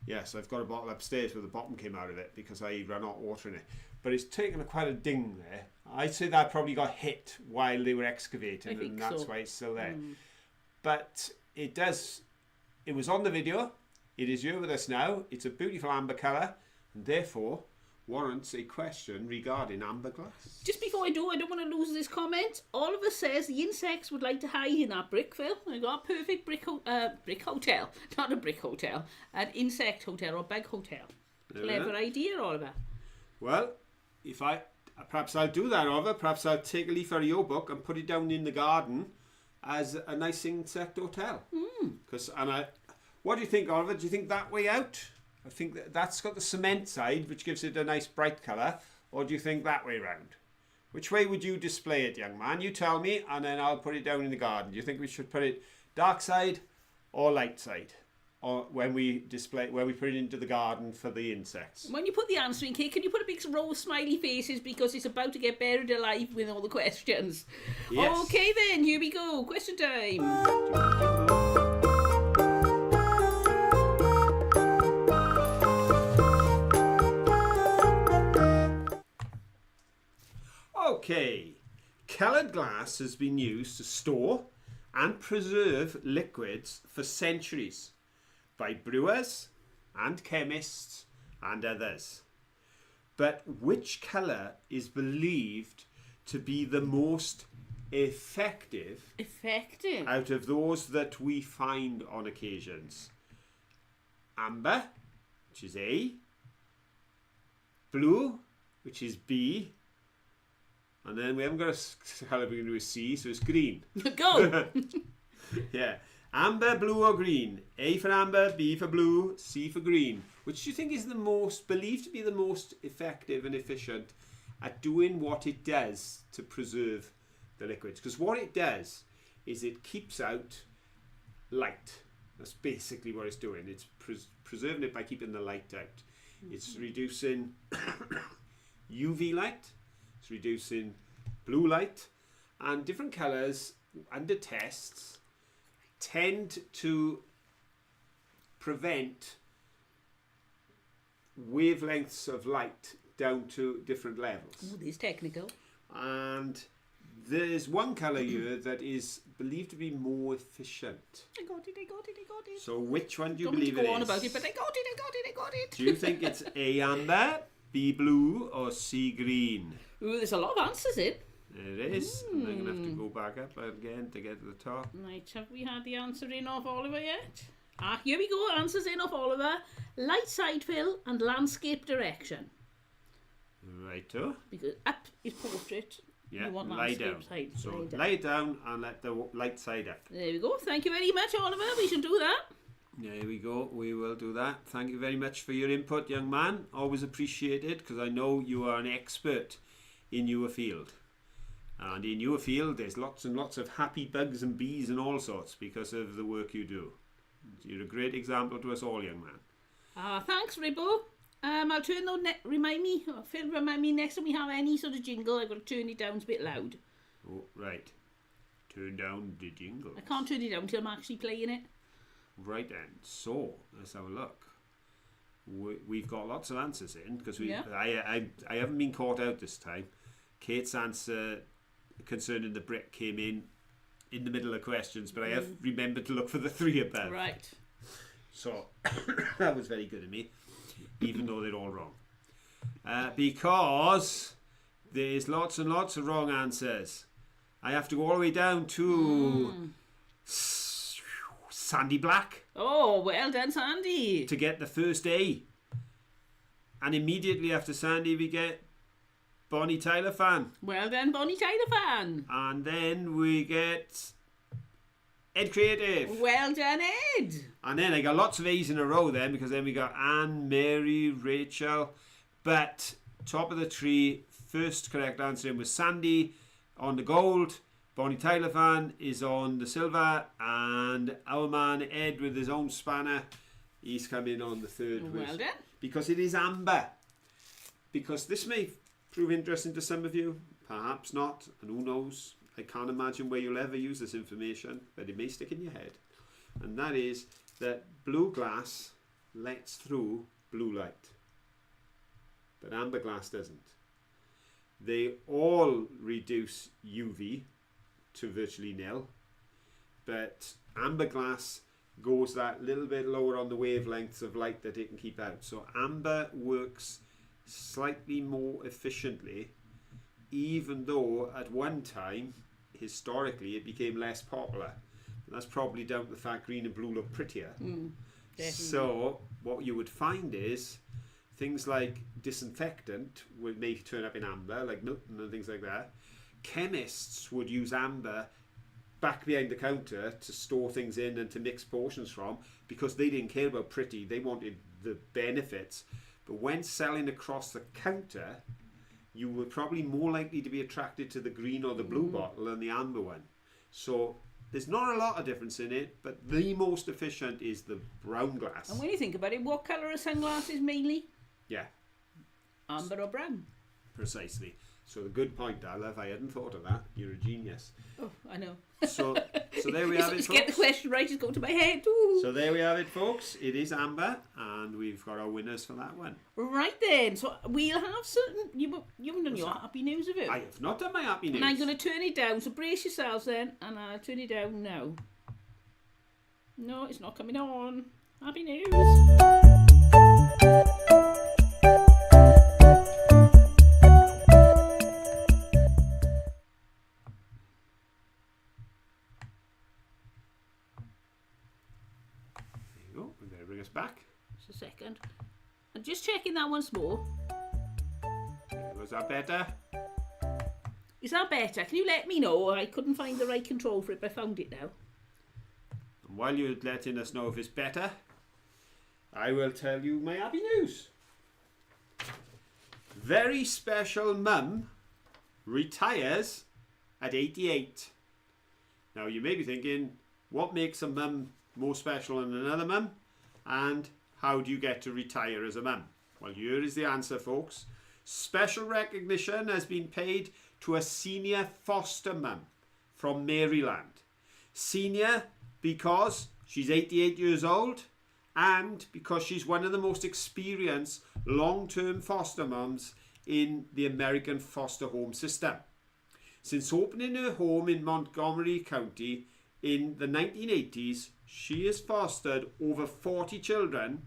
Yes, I've got a bottle upstairs where the bottom came out of it because I ran hot water in it. But it's taken quite a ding there. I'd say that probably got hit while they were excavating, and that's why it's still there. But it was on the video. It is here with us now. It's a beautiful amber colour, and therefore warrants a question regarding amber glass.
Just before I don't want to lose this comment. Oliver says the insects would like to hide in that brick, Phil. I got a perfect brick hotel. Not a brick hotel. An insect hotel or bug hotel. Clever idea, Oliver.
Well, perhaps I'll do that, Oliver. Perhaps I'll take a leaf out of your book and put it down in the garden as a nice insect hotel. What do you think, Oliver? Do you think that way out? I think that's got the cement side, which gives it a nice bright colour. Or do you think that way round? Which way would you display it, young man? You tell me, and then I'll put it down in the garden. Do you think we should put it dark side or light side? Or when we put it into the garden for the insects?
When you put the answer in, Kate, can you put a big row of smiley faces because it's about to get buried alive with all the questions?
Yes.
Okay then, here we go. Question time.
Okay, coloured glass has been used to store and preserve liquids for centuries by brewers and chemists and others. But which colour is believed to be the most effective out of those that we find on occasions? Amber, which is A, blue, which is B, and then we haven't got a colour beginning with C, so it's green.
Go!
Yeah. Amber, blue or green? A for amber, B for blue, C for green. Which do you think is believed to be the most effective and efficient at doing what it does to preserve the liquids? Because what it does is it keeps out light. That's basically what it's doing. It's preserving it by keeping the light out. It's reducing UV light. It's reducing blue light, and different colours under tests tend to prevent wavelengths of light down to different levels.
Oh, this is technical.
And there's one colour here that is believed to be more efficient.
I got it.
So which one do you
Don't
believe
go
it is?
on about it, but I got it.
Do you think it's A amber, B blue or C green?
Ooh, there's a lot of answers in.
It is. And I'm going to have to go back up again to get to the top.
Right, have we had the answer in off Oliver yet? Here we go. Answers in off Oliver. Light side fill and landscape direction.
Righto.
Because up is portrait.
Yeah,
You want
lie
landscape
down.
side.
So lay it down and let the light side up.
There we go. Thank you very much, Oliver. We shall do that.
There we go. We will do that. Thank you very much for your input, young man. Always appreciated, because I know you are an expert in your field. And in your field, there's lots and lots of happy bugs and bees and all sorts because of the work you do. You're a great example to us all, young man.
Thanks, Ribbo. I'll turn those. Remind me, Phil. Remind me next time we have any sort of jingle, I've got to turn it down a bit loud.
Oh, right. Turn down the jingle.
I can't turn it down until I'm actually playing it.
Right then. So let's have a look. We've got lots of answers in because I haven't been caught out this time. Kate's answer concerning the brick came in the middle of questions, but I have remembered to look for the three above.
Right.
So that was very good of me, even though they're all wrong. Because there's lots and lots of wrong answers. I have to go all the way down to Sandy Black.
Oh, well done, Sandy.
To get the first A. And immediately after Sandy, we get Bonnie Tyler fan.
Well done, Bonnie Tyler fan.
And then we get Ed Creative.
Well done, Ed.
And then I got lots of A's in a row then, because then we got Anne, Mary, Rachel. But top of the tree, first correct answer was Sandy on the gold. Bonnie Tyler fan is on the silver. And our man Ed with his own spanner, he's come in on the third.
Well done.
because it is amber. Because this may prove interesting to some of you, perhaps not, and who knows. I can't imagine where you'll ever use this information, but it may stick in your head. And that is that blue glass lets through blue light, but amber glass doesn't. They all reduce UV to virtually nil, but amber glass goes that little bit lower on the wavelengths of light that it can keep out. So amber works slightly more efficiently, even though at one time, historically, it became less popular. And that's probably down to the fact green and blue look prettier. So what you would find is things like disinfectant may turn up in amber, like Milton and things like that. Chemists would use amber back behind the counter to store things in and to mix portions from, because they didn't care about pretty, they wanted the benefits. But when selling across the counter, you were probably more likely to be attracted to the green or the blue bottle than the amber one. So there's not a lot of difference in it, but the most efficient is the brown glass.
And when you think about it, what colour are sunglasses mainly?
Yeah,
Amber or brown?
precisely. So the good point, Darla, I hadn't thought of that. You're a genius.
Oh, I know.
So there we have it,
Just
folks.
get the question right, just go to my head. Ooh.
So there we have it, folks. It is amber, and we've got our winners for that one.
Right then, so we'll have certain... You haven't done your happy news, have you?
I have not done my happy news.
And I'm going to turn it down, so brace yourselves then, and I'll turn it down now. No, it's not coming on. Happy news.
There you go. We're going to bring us back.
Just a second. I'm just checking that once more.
Was that better?
Is that better? Can you let me know? I couldn't find the right control for it, but I found it now.
And while you're letting us know if it's better, I will tell you my happy news. Very special mum retires at 88. Now you may be thinking, what makes a mum more special than another mum? And how do you get to retire as a mum? Well, here is the answer, folks. Special recognition has been paid to a senior foster mum from Maryland. Senior because she's 88 years old and because she's one of the most experienced long-term foster mums in the American foster home system. Since opening her home in Montgomery County in the 1980s, she has fostered over 40 children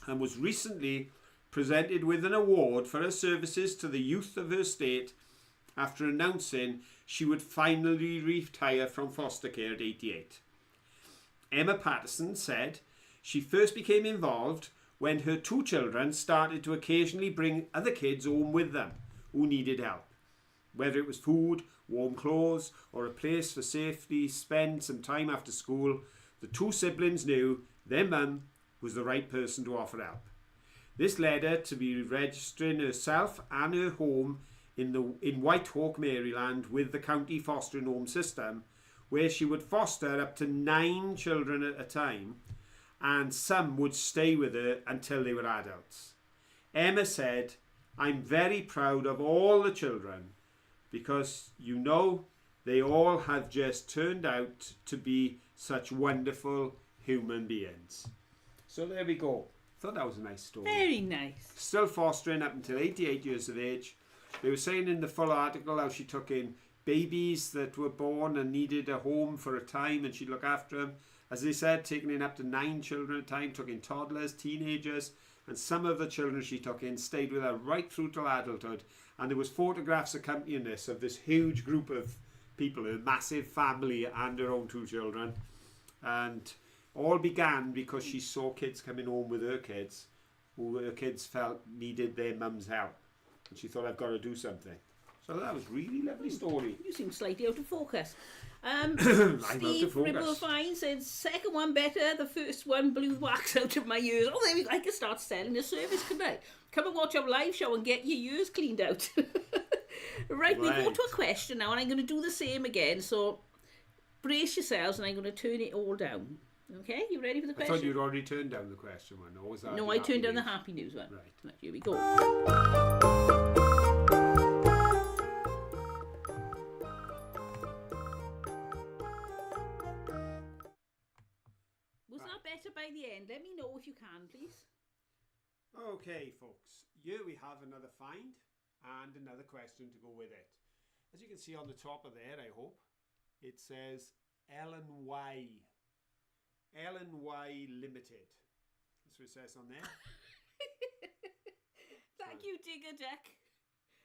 and was recently presented with an award for her services to the youth of her state after announcing she would finally retire from foster care at 88. Emma Patterson said she first became involved when her two children started to occasionally bring other kids home with them who needed help. Whether it was food, warm clothes, or a place for safely spend some time after school, the two siblings knew their mum was the right person to offer help. This led her to be registering herself and her home in White Hawk, Maryland, with the county fostering home system, where she would foster up to 9 children at a time, and some would stay with her until they were adults. Emma said, "I'm very proud of all the children because, you know, they all have just turned out to be such wonderful human beings." So there we go. Thought that was a nice story.
Very nice.
Still fostering up until 88 years of age. They were saying in the full article how she took in babies that were born and needed a home for a time and she'd look after them. As they said, taking in up to 9 children at a time, took in toddlers, teenagers, and some of the children she took in stayed with her right through till adulthood. And there was photographs accompanying this of this huge group of people, a massive family and her own 2 children. And all began because she saw kids coming home with her kids, who her kids felt needed their mum's help. And she thought, I've got to do something. So that was a really lovely story.
You seem slightly out of focus.
I'm out
Steve
of focus.
Ribblefine said, second one better, the first one blew wax out of my ears. Oh, there we go. I can start selling a service, couldn't I? Come and watch our live show and get your ears cleaned out. Right, we go to a question now, and I'm going to do the same again. So brace yourselves, and I'm going to turn it all down. Okay, you ready for the
I
question?
thought you'd already turned down the question one. Or was that
No,
the
I
happy
turned down the
news?
happy news one.
Right.
Here we go. Was that better by the end? Let me know if you can, please.
Okay, folks. Here we have another find and another question to go with it. As you can see on the top of there, I hope, it says L&Y. L&Y Limited. That's what it says on there.
Thank you, Digger Deck.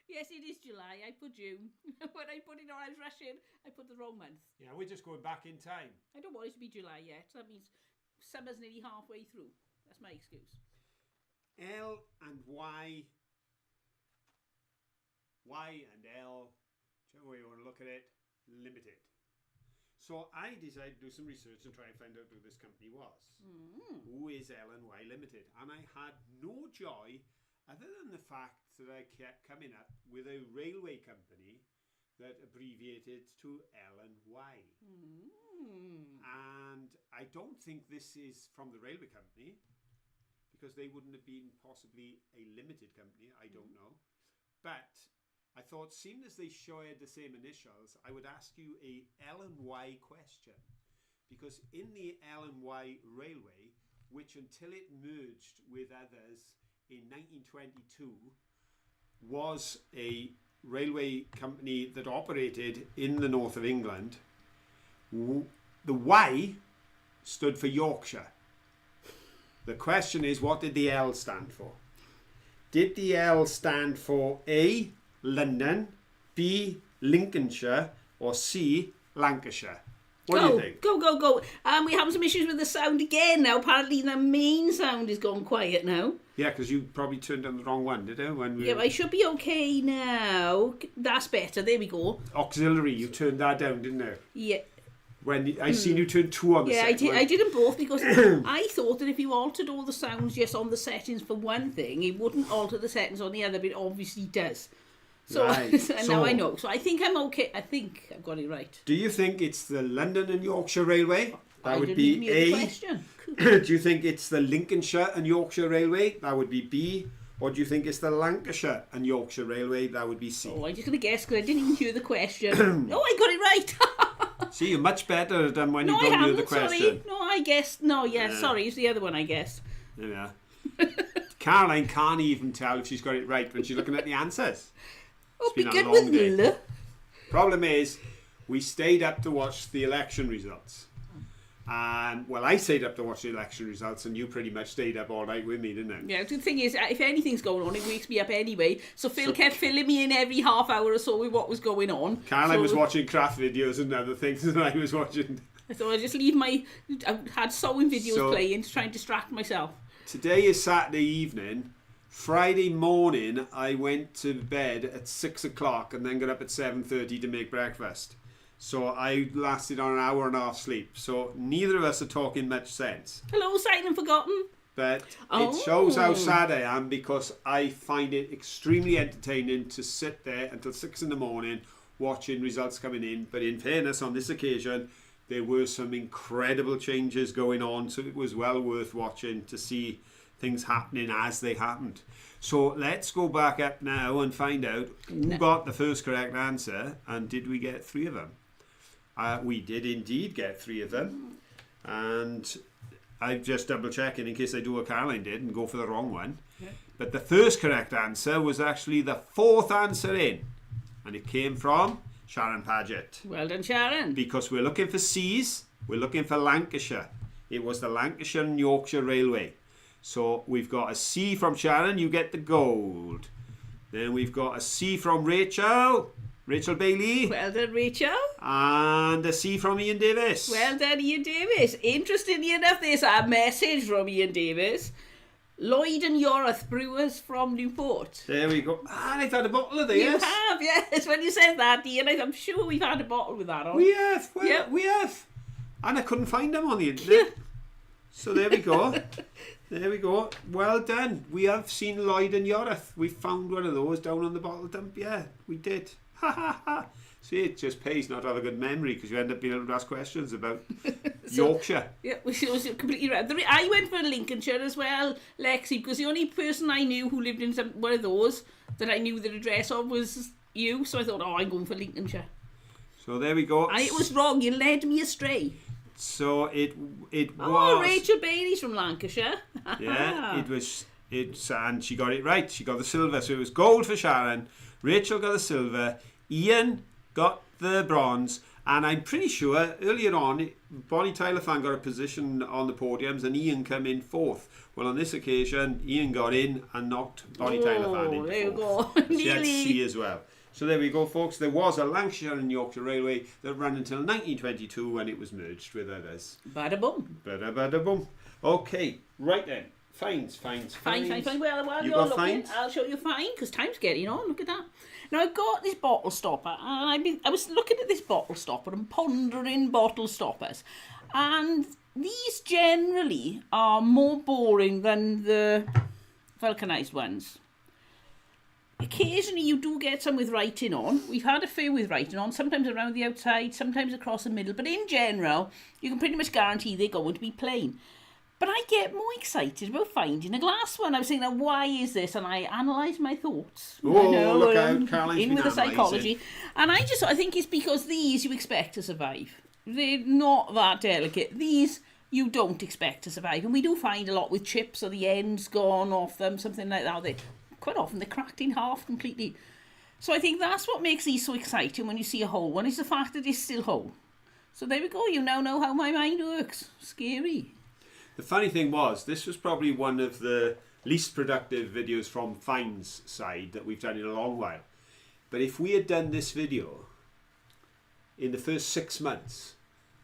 Yes, it is July. I put June. When I put it on, I was rushing. I put the wrong month.
Yeah, we're just going back in time.
I don't want it to be July yet. That means summer's nearly halfway through. That's my excuse.
L and Y. Y and L. Whichever way you want to look at it. Limited. So I decided to do some research and try and find out who this company was. Who is L&Y Limited? And I had no joy other than the fact that I kept coming up with a railway company that abbreviated to L&Y. And I don't think this is from the railway company because they wouldn't have been possibly a limited company. I don't know. But I thought, seeing as they shared the same initials, I would ask you a L&Y question. Because in the L&Y Railway, which until it merged with others in 1922, was a railway company that operated in the north of England, the Y stood for Yorkshire. The question is, what did the L stand for? Did the L stand for A, London, B, Lincolnshire, or C, Lancashire? What do you think?
Go. We have some issues with the sound again now. Apparently the main sound is gone quiet now.
Yeah, because you probably turned on the wrong one, did you? When we
Yeah, I should be okay now. That's better. There we go.
auxiliary, you turned that down, didn't you?
Yeah.
When I seen you turn 2 on the
Yeah,
second one.
I did them both because I thought that if you altered all the sounds just on the settings for one thing, it wouldn't alter the settings on the other, but it obviously does. So,
Right.
and now I know. So I think I'm okay. I think I've got it right.
Do you think it's the London and Yorkshire Railway? That
I
would
didn't
be
even hear the
A.
question.
Do you think it's the Lincolnshire and Yorkshire Railway? That would be B. Or do you think it's the Lancashire and Yorkshire Railway? That would be C.
Oh, I'm just going to guess because I didn't even hear the question. Oh, I got it right.
See, you're much better than when
No,
you
I
don't hear
haven't.
the question.
Sorry. No, I guessed. No, yeah,
Yeah.
sorry. It's the other one I guessed.
Yeah. Caroline can't even tell if she's got it right when she's looking at the answers.
Oh, be
been a
good
long
with
day.
L.
Problem is, we stayed up to watch the election results. And, well, I stayed up to watch the election results, and you pretty much stayed up all night with me, didn't you?
Yeah, the thing is, if anything's going on, it wakes me up anyway. So Phil kept filling me in every half hour or so with what was going on.
Caroline
So
was watching craft videos and other things, and I was watching.
I thought I'd just leave I had sewing videos
So-
playing to try and distract myself.
Today is Saturday evening. Friday morning, I went to bed at 6 o'clock and then got up at 7:30 to make breakfast. So I lasted on an hour and a half sleep. So neither of us are talking much sense.
Hello, Sighted and Forgotten.
But
Oh.
it shows how sad I am because I find it extremely entertaining to sit there until 6 in the morning watching results coming in. But in fairness, on this occasion, there were some incredible changes going on. So it was well worth watching to see things happening as they happened. So let's go back up now and find out who got the first correct answer and did we get 3 of them? We did indeed get 3 of them. And I'm just double checking in case I do what Caroline did and go for the wrong one.
Yeah.
But the first correct answer was actually the 4th answer in. And it came from Sharon Paget.
Well done, Sharon.
Because we're looking for C's, we're looking for Lancashire. It was the Lancashire and Yorkshire Railway. So we've got a C from Sharon, you get the gold. Then we've got a C from Rachel Bailey.
Well done, Rachel.
And a C from Ian Davis.
Well done, Ian Davis. Interestingly enough, there's a message from Ian Davis. Lloyd and Yoreth Brewers from Newport.
There we go. And I've had a bottle of
You
this.
have, yes. When you said that, Ian, I'm sure we've had a bottle with that on.
We have. Well,
Yep.
we have. And I couldn't find them on the internet. So there we go. There we go. Well done. We have seen Lloyd and Yoreth. We found one of those down on the bottle dump. Yeah, we did. Ha ha ha. See, it just pays not to have a good memory because you end up being able to ask questions about Yorkshire.
Yeah, which was completely right. I went for Lincolnshire as well, Lexi, because the only person I knew who lived in one of those that I knew the address of was you. So I thought, I'm going for Lincolnshire.
So there we go.
And it was wrong. You led me astray.
So it was.
Oh, Rachel Bailey's from Lancashire.
Yeah, and she got it right. She got the silver. So it was gold for Sharon. Rachel got the silver. Ian got the bronze. And I'm pretty sure earlier on, Bonnie Tyler fan got a position on the podiums and Ian came in fourth. Well, on this occasion, Ian got in and knocked Bonnie Tyler fan in.
There you go.
She had C as well. So there we go, folks. There was a Lancashire and Yorkshire Railway that ran until 1922 when it was merged with others.
Bada boom.
Bada boom. Okay, right then. Fines.
Fine. Well, while
You
you're
got
looking,
fines?
I'll show you fine, because time's getting on. Look at that. Now, I've got this bottle stopper, and I was looking at this bottle stopper and pondering bottle stoppers. And these generally are more boring than the vulcanised ones. Occasionally you do get some with writing on. We've had a few with writing on, sometimes around the outside, sometimes across the middle, but in general you can pretty much guarantee they're going to be plain. But I get more excited about finding a glass one. I was saying, now why is this? And I analysed my thoughts.
Oh, look out, Caroline's
in
been
with the psychology.
analysing.
And I think it's because these you expect to survive. They're not that delicate. These you don't expect to survive. And we do find a lot with chips or the ends gone off them, something like that. Quite often they're cracked in half completely. So I think that's what makes these so exciting when you see a whole one, is the fact that it's still whole. So there we go, you now know how my mind works. Scary.
The funny thing was, this was probably one of the least productive videos from Fine's side that we've done in a long while. But if we had done this video in the first 6 months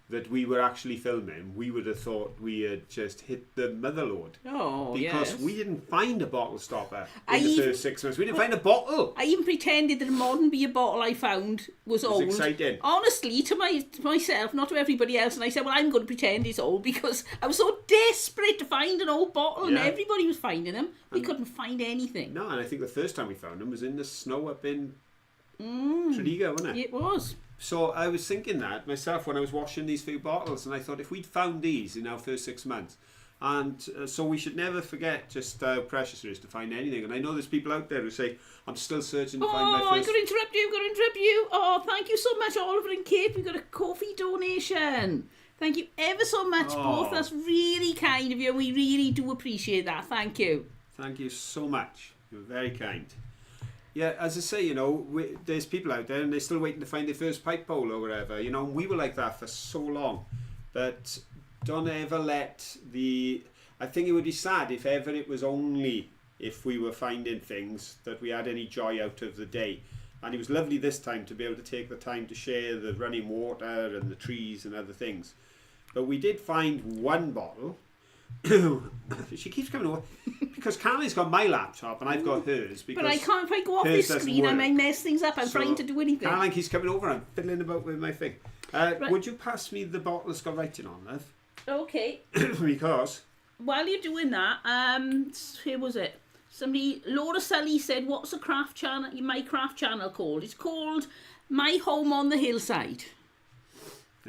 that we were actually filming, we would have thought we had just hit the mother load.
Oh,
because
yes.
we didn't find a bottle stopper in the first 6 months. We didn't find a bottle.
I even pretended that a modern beer bottle I found was old.
Exciting.
Honestly, to myself, not to everybody else. And I said, well, I'm going to pretend it's old because I was so desperate to find an old bottle and everybody was finding them. We couldn't find anything.
No, and I think the first time we found them was in the snow up in Tredegar, wasn't it?
It was.
So I was thinking that myself when I was washing these few bottles, and I thought if we'd found these in our first 6 months, and so we should never forget just how precious it is to find anything. And I know there's people out there who say, I'm still searching to find my
Oh,
first...
I got to interrupt you. Oh, thank you so much, Oliver and Kate. We got a coffee donation. Thank you ever so much, both. That's really kind of you. We really do appreciate that. Thank you.
Thank you so much. You're very kind. Yeah, as I say, you know, there's people out there and they're still waiting to find their first pipe bowl or whatever. You know, we were like that for so long. But don't ever let the... I think it would be sad if ever it was only if we were finding things that we had any joy out of the day. And it was lovely this time to be able to take the time to share the running water and the trees and other things. But we did find one bottle. She keeps coming over because Caroline's got my laptop and I've got hers. Because
but I can't. If I go off this screen, I might mess things up. I'm trying to do anything.
Caroline keeps coming over and I'm fiddling about with my thing.
Right.
Would you pass me the bottle that's got writing on, love?
Okay.
Because
while you're doing that, who was it? Somebody, Laura Sully said, "What's the craft channel? My craft channel called? It's called My Home on the Hillside."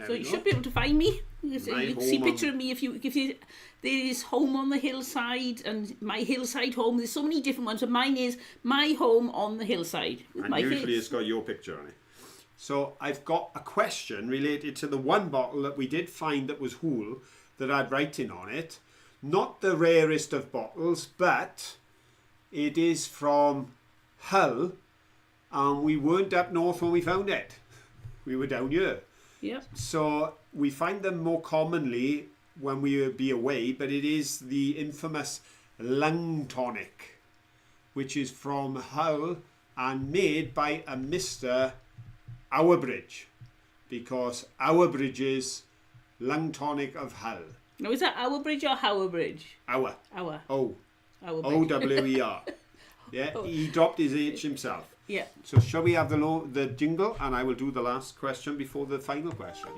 So you should be able to find me. You can see a picture of me if you there's Home on the Hillside and My Hillside Home. There's so many different ones, but mine is My Home on the Hillside with
and
my
usually
face.
it's got your picture on it. So I've got a question related to the one bottle that we did find that was Hool that had writing on it. Not the rarest of bottles, but it is from Hull, and we weren't up north when we found it. We were down here.
Yep.
So we find them more commonly when we be away, but it is the infamous Lung Tonic, which is from Hull and made by a Mr. Ourbridge, because Ourbridge's Lung Tonic of Hull.
Now, is that Ourbridge or Howard
Our.
O.
O-W-E-R. Yeah, he dropped his H himself.
Yeah.
So shall we have the jingle, and I will do the last question before the final question.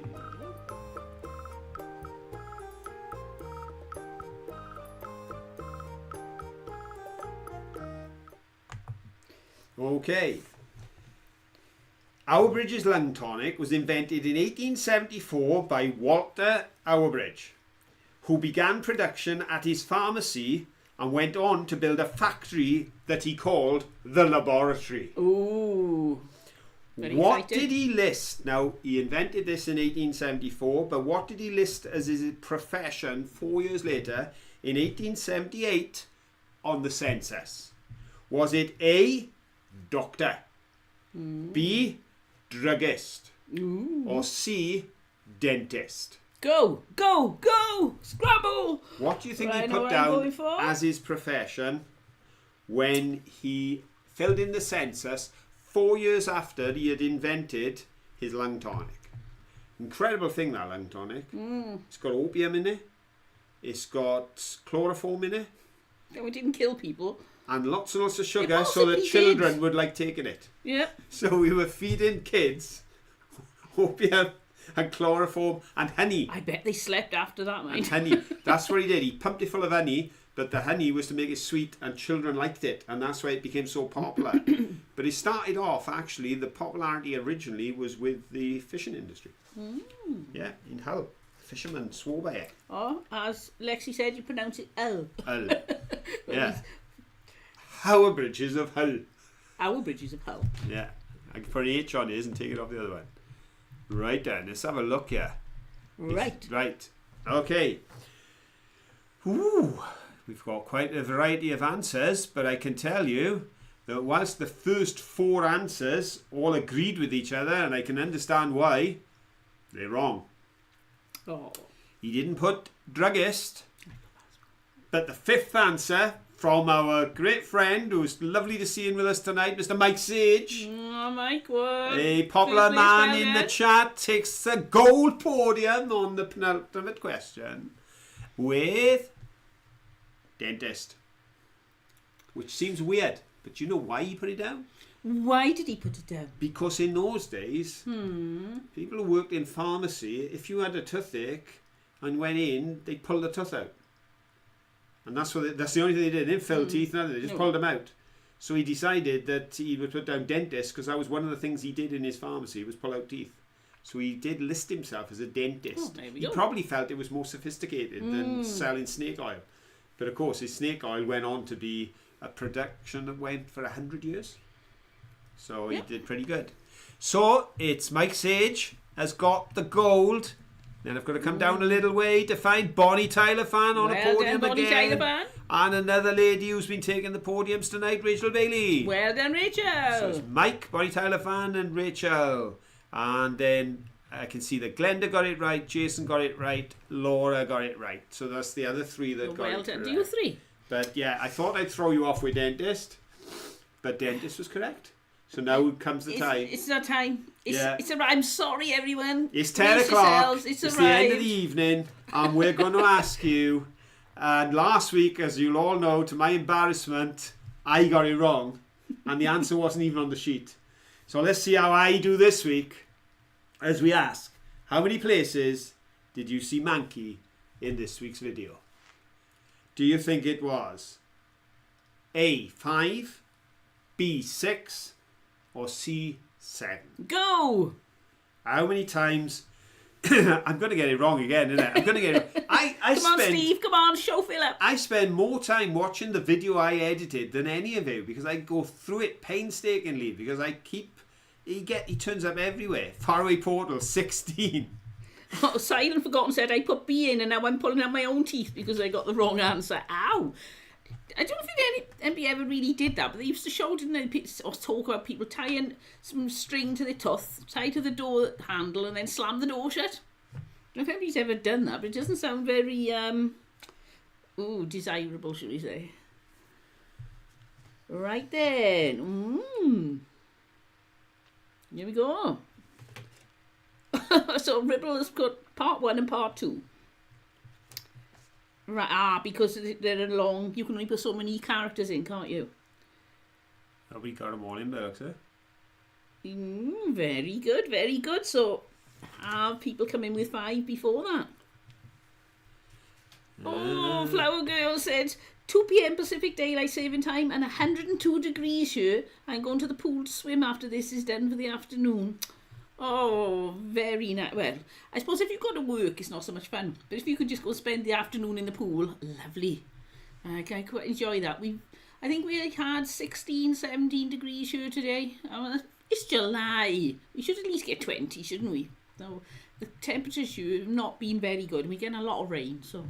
Okay. Auerbridge's lung tonic was invented in 1874 by Walter Auerbridge, who began production at his pharmacy and went on to build a factory that he called the laboratory.
Ooh. Very
What
exciting.
did he list? Now, he invented this in 1874, but what did he list as his profession 4 years later in 1878 on the census? Was it A, doctor, B, druggist, or C, dentist?
Go, go, go! Scrabble!
What do you think
Well,
he
I know
put
what I'm
down
going for.
as his profession when he filled in the census 4 years after he had invented his lung tonic? Incredible thing, that lung tonic. It's got opium in it. It's got chloroform in it.
We didn't kill people.
And lots of sugar so that
possibly
children
did.
would like taking it.
Yep.
So we were feeding kids opium and chloroform and honey.
I bet they slept after that,
And
mate.
honey. That's what he did. He pumped it full of honey, but the honey was to make it sweet and children liked it. And that's why it became so popular. But it started off, actually, the popularity originally was with the fishing industry. Yeah, in Hull. Fishermen swore by it.
Oh, as Lexi said, you pronounce it L.
Hull. Yeah. Auerbridges of Hull.
Our bridges of hell.
Yeah. I can put an H on his and take it off the other one. Right then, let's have a look here.
Right.
Right. Okay. Ooh, we've got quite a variety of answers, but I can tell you that whilst the first 4 answers all agreed with each other, and I can understand why, they're wrong.
Oh.
He didn't put druggist, but the 5th answer from our great friend, who's lovely to see him with us tonight, Mr. Mike Sage,
Oh, Mike, what?
a popular
First place,
man
well
in
done.
the chat, takes the gold podium on the penultimate question with dentist, which seems weird, but you know why he put it down?
Why did he put it down?
Because in those days, people who worked in pharmacy, if you had a toothache and went in, they'd pull the tooth out. And that's the only thing they did. They didn't fill teeth, nothing. They just pulled them out. So he decided that he would put down dentist because that was one of the things he did in his pharmacy, was pull out teeth. So he did list himself as a dentist.
Oh, there we
He
go.
probably felt it was more sophisticated than selling snake oil. But of course, his snake oil went on to be a production that went for 100 years. So he did pretty good. So it's Mike Sage has got the gold. Then I've got to come down a little way to find Bonnie Tyler fan on a
Well
podium
done, Bonnie
again.
Tyler fan.
And another lady who's been taking the podiums tonight, Rachel Bailey.
Well done, Rachel.
So it's Mike, Bonnie Tyler fan, and Rachel. And then I can see that Glenda got it right, Jason got it right, Laura got it right. So that's the other 3 that got
Well
it
done.
correct.
Do you 3?
But yeah, I thought I'd throw you off with dentist, but dentist was correct. So now comes the time.
It's not time.
Yeah.
It's I'm sorry, everyone.
It's 10
Brace
o'clock.
yourselves. It's
the end of
arrived.
the evening, and we're going to ask you. And last week, as you'll all know, to my embarrassment, I got it wrong, and the answer wasn't even on the sheet. So let's see how I do this week. As we ask, how many places did you see Mankey in this week's video? Do you think it was A, 5, B, 6, or C, 7?
Go.
How many times? I'm going to get it wrong again, isn't it? I'm going to get it wrong. I
Come on, Steve. Come on, show Philip.
I spend more time watching the video I edited than any of you because I go through it painstakingly because I keep... He turns up everywhere. Faraway Portal 16.
Oh, Silent Forgotten said I put B in and now I'm pulling out my own teeth because I got the wrong answer. Ow. I don't think anybody ever really did that, but they used to show, didn't they, or talk about people tying some string to their tooth, tie to the door handle, and then slam the door shut. I don't know if anybody's ever done that, but it doesn't sound very, desirable, should we say. Right then. Here we go. So Ribble has got part 1 and part 2. Right, because they're long, you can only put so many characters in, can't you?
Nobody got them all in there, sir.
Very good, very good. So have people come in with 5 before that? Oh, Flower Girl said 2 p.m. Pacific Daylight Saving Time and 102 degrees here. I'm going to the pool to swim after this is done for the afternoon. Oh, very nice. Well, I suppose if you go to work, it's not so much fun. But if you could just go spend the afternoon in the pool, lovely. I quite enjoy that. I think we had 16, 17 degrees here today. It's July. We should at least get 20, shouldn't we? So the temperatures here have not been very good. We're getting a lot of rain, so...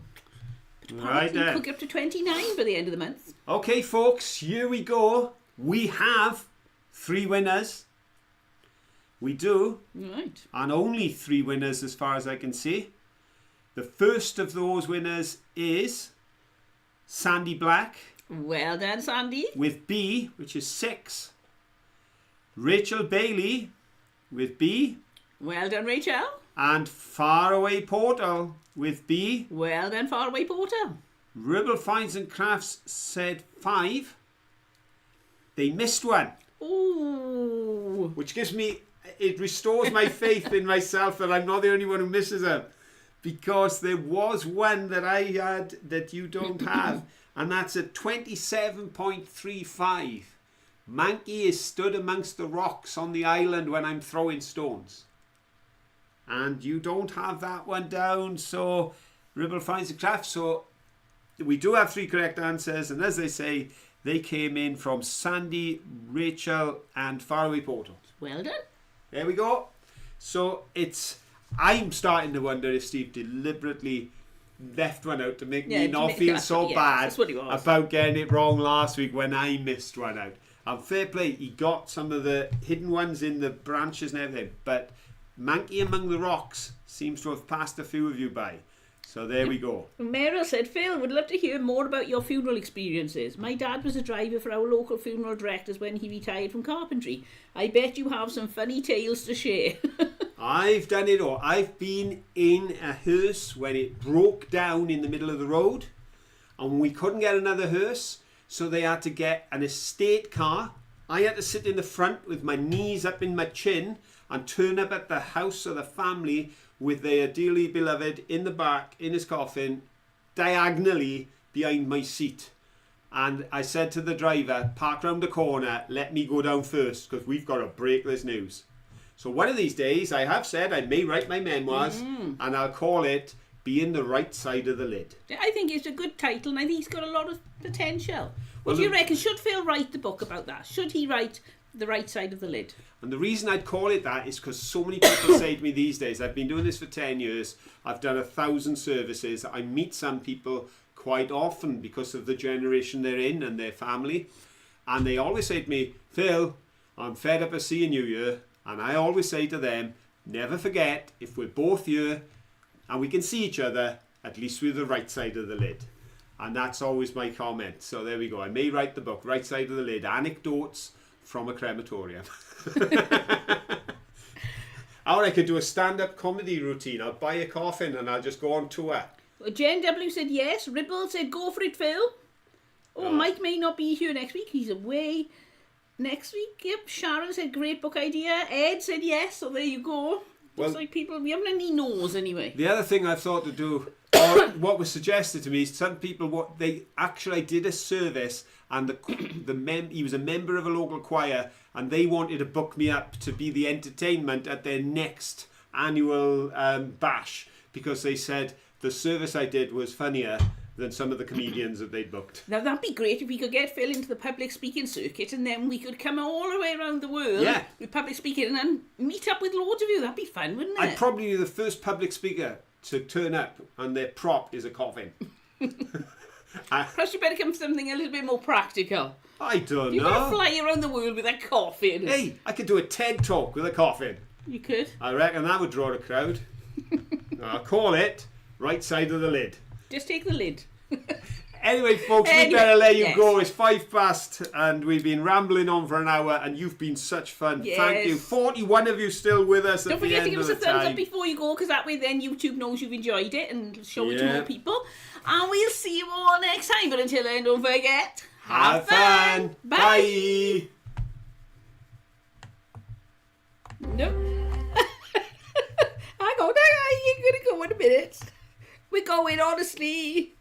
But apparently we could get up to 29 by the end of the month.
Okay, folks, here we go. We have 3 winners. We do.
Right.
And only 3 winners as far as I can see. The first of those winners is Sandy Black.
Well done, Sandy.
With B, which is 6. Rachel Bailey with B.
Well done, Rachel.
And Faraway Portal with B.
Well done, Faraway Portal.
Ribble Finds and Crafts said 5. They missed one.
Ooh.
Which gives me, it restores my faith in myself that I'm not the only one who misses them. Because there was one that I had that you don't have. And that's at 27.35. Mankey is stood amongst the rocks on the island when I'm throwing stones. And you don't have that one down, so Ribble Finds and Crafts. So we do have 3 correct answers, and as they say, they came in from Sandy, Rachel, and Faraway Portal.
Well done.
There we go. So I'm starting to wonder if Steve deliberately left one out to make me not feel so bad about getting it wrong last week when I missed one out. And fair play, he got some of the hidden ones in the branches and everything, but Mankey Among the Rocks seems to have passed a few of you by. So there we go.
Meryl said, Phil, would love to hear more about your funeral experiences. My dad was a driver for our local funeral directors when he retired from carpentry. I bet you have some funny tales to share.
I've done it all. I've been in a hearse when it broke down in the middle of the road, and we couldn't get another hearse, so they had to get an estate car. I had to sit in the front with my knees up in my chin and turn up at the house of the family with their dearly beloved in the back, in his coffin, diagonally behind my seat. And I said to the driver, park round the corner, let me go down first, because we've got to break this news. So one of these days, I have said I may write my memoirs, and I'll call it Being the Right Side of the Lid.
I think it's a good title, and I think he's got a lot of potential. What do you reckon? Should Phil write the book about that? Should he write The Right Side of the Lid?
And the reason I'd call it that is because so many people say to me these days, I've been doing this for 10 years, I've done 1,000 services, I meet some people quite often because of the generation they're in and their family, and they always say to me, Phil, I'm fed up of seeing you here. And I always say to them, never forget, if we're both here and we can see each other, at least we're the right side of the lid. And that's always my comment. So there we go. I may write the book, Right Side of the Lid, Anecdotes from a Crematorium. Or I could do a stand-up comedy routine. I'll buy a coffin and I'll just go on tour.
Jen W said yes. Ribble said go for it, Phil. Oh, Mike may not be here next week. He's away next week. Yep. Sharon said great book idea. Ed said yes. So there you go. Looks like people, we haven't any no's anyway.
The other thing I've thought to do, or what was suggested to me, is some people, they actually did a service and he was a member of a local choir and they wanted to book me up to be the entertainment at their next annual bash because they said the service I did was funnier than some of the comedians that they'd booked.
Now that'd be great if we could get Phil into the public speaking circuit and then we could come all the way around the world with public speaking and then meet up with loads of you. That'd be fun, wouldn't it?
I'd probably be the first public speaker to turn up and their prop is a coffin.
Perhaps you better come with something a little bit more practical.
I don't know.
You're going to fly around the world with a coffin.
Hey, I could do a TED talk with a coffin.
You could.
I reckon that would draw a crowd. I'll call it Right Side of the Lid.
Just take the lid.
Anyway, folks, we better let you go. It's 5:05 and we've been rambling on for an hour and you've been such fun.
Yes.
Thank you. 41 of you still with us
Don't
at the
forget
end
to give
of
us
the
a thumbs
time.
up before you go because that way then YouTube knows you've enjoyed it and show it to more people. And we'll see you all next time. But until then, don't forget,
have fun. Bye.
No. Hang on, you're going to go in a minute. We're going, honestly.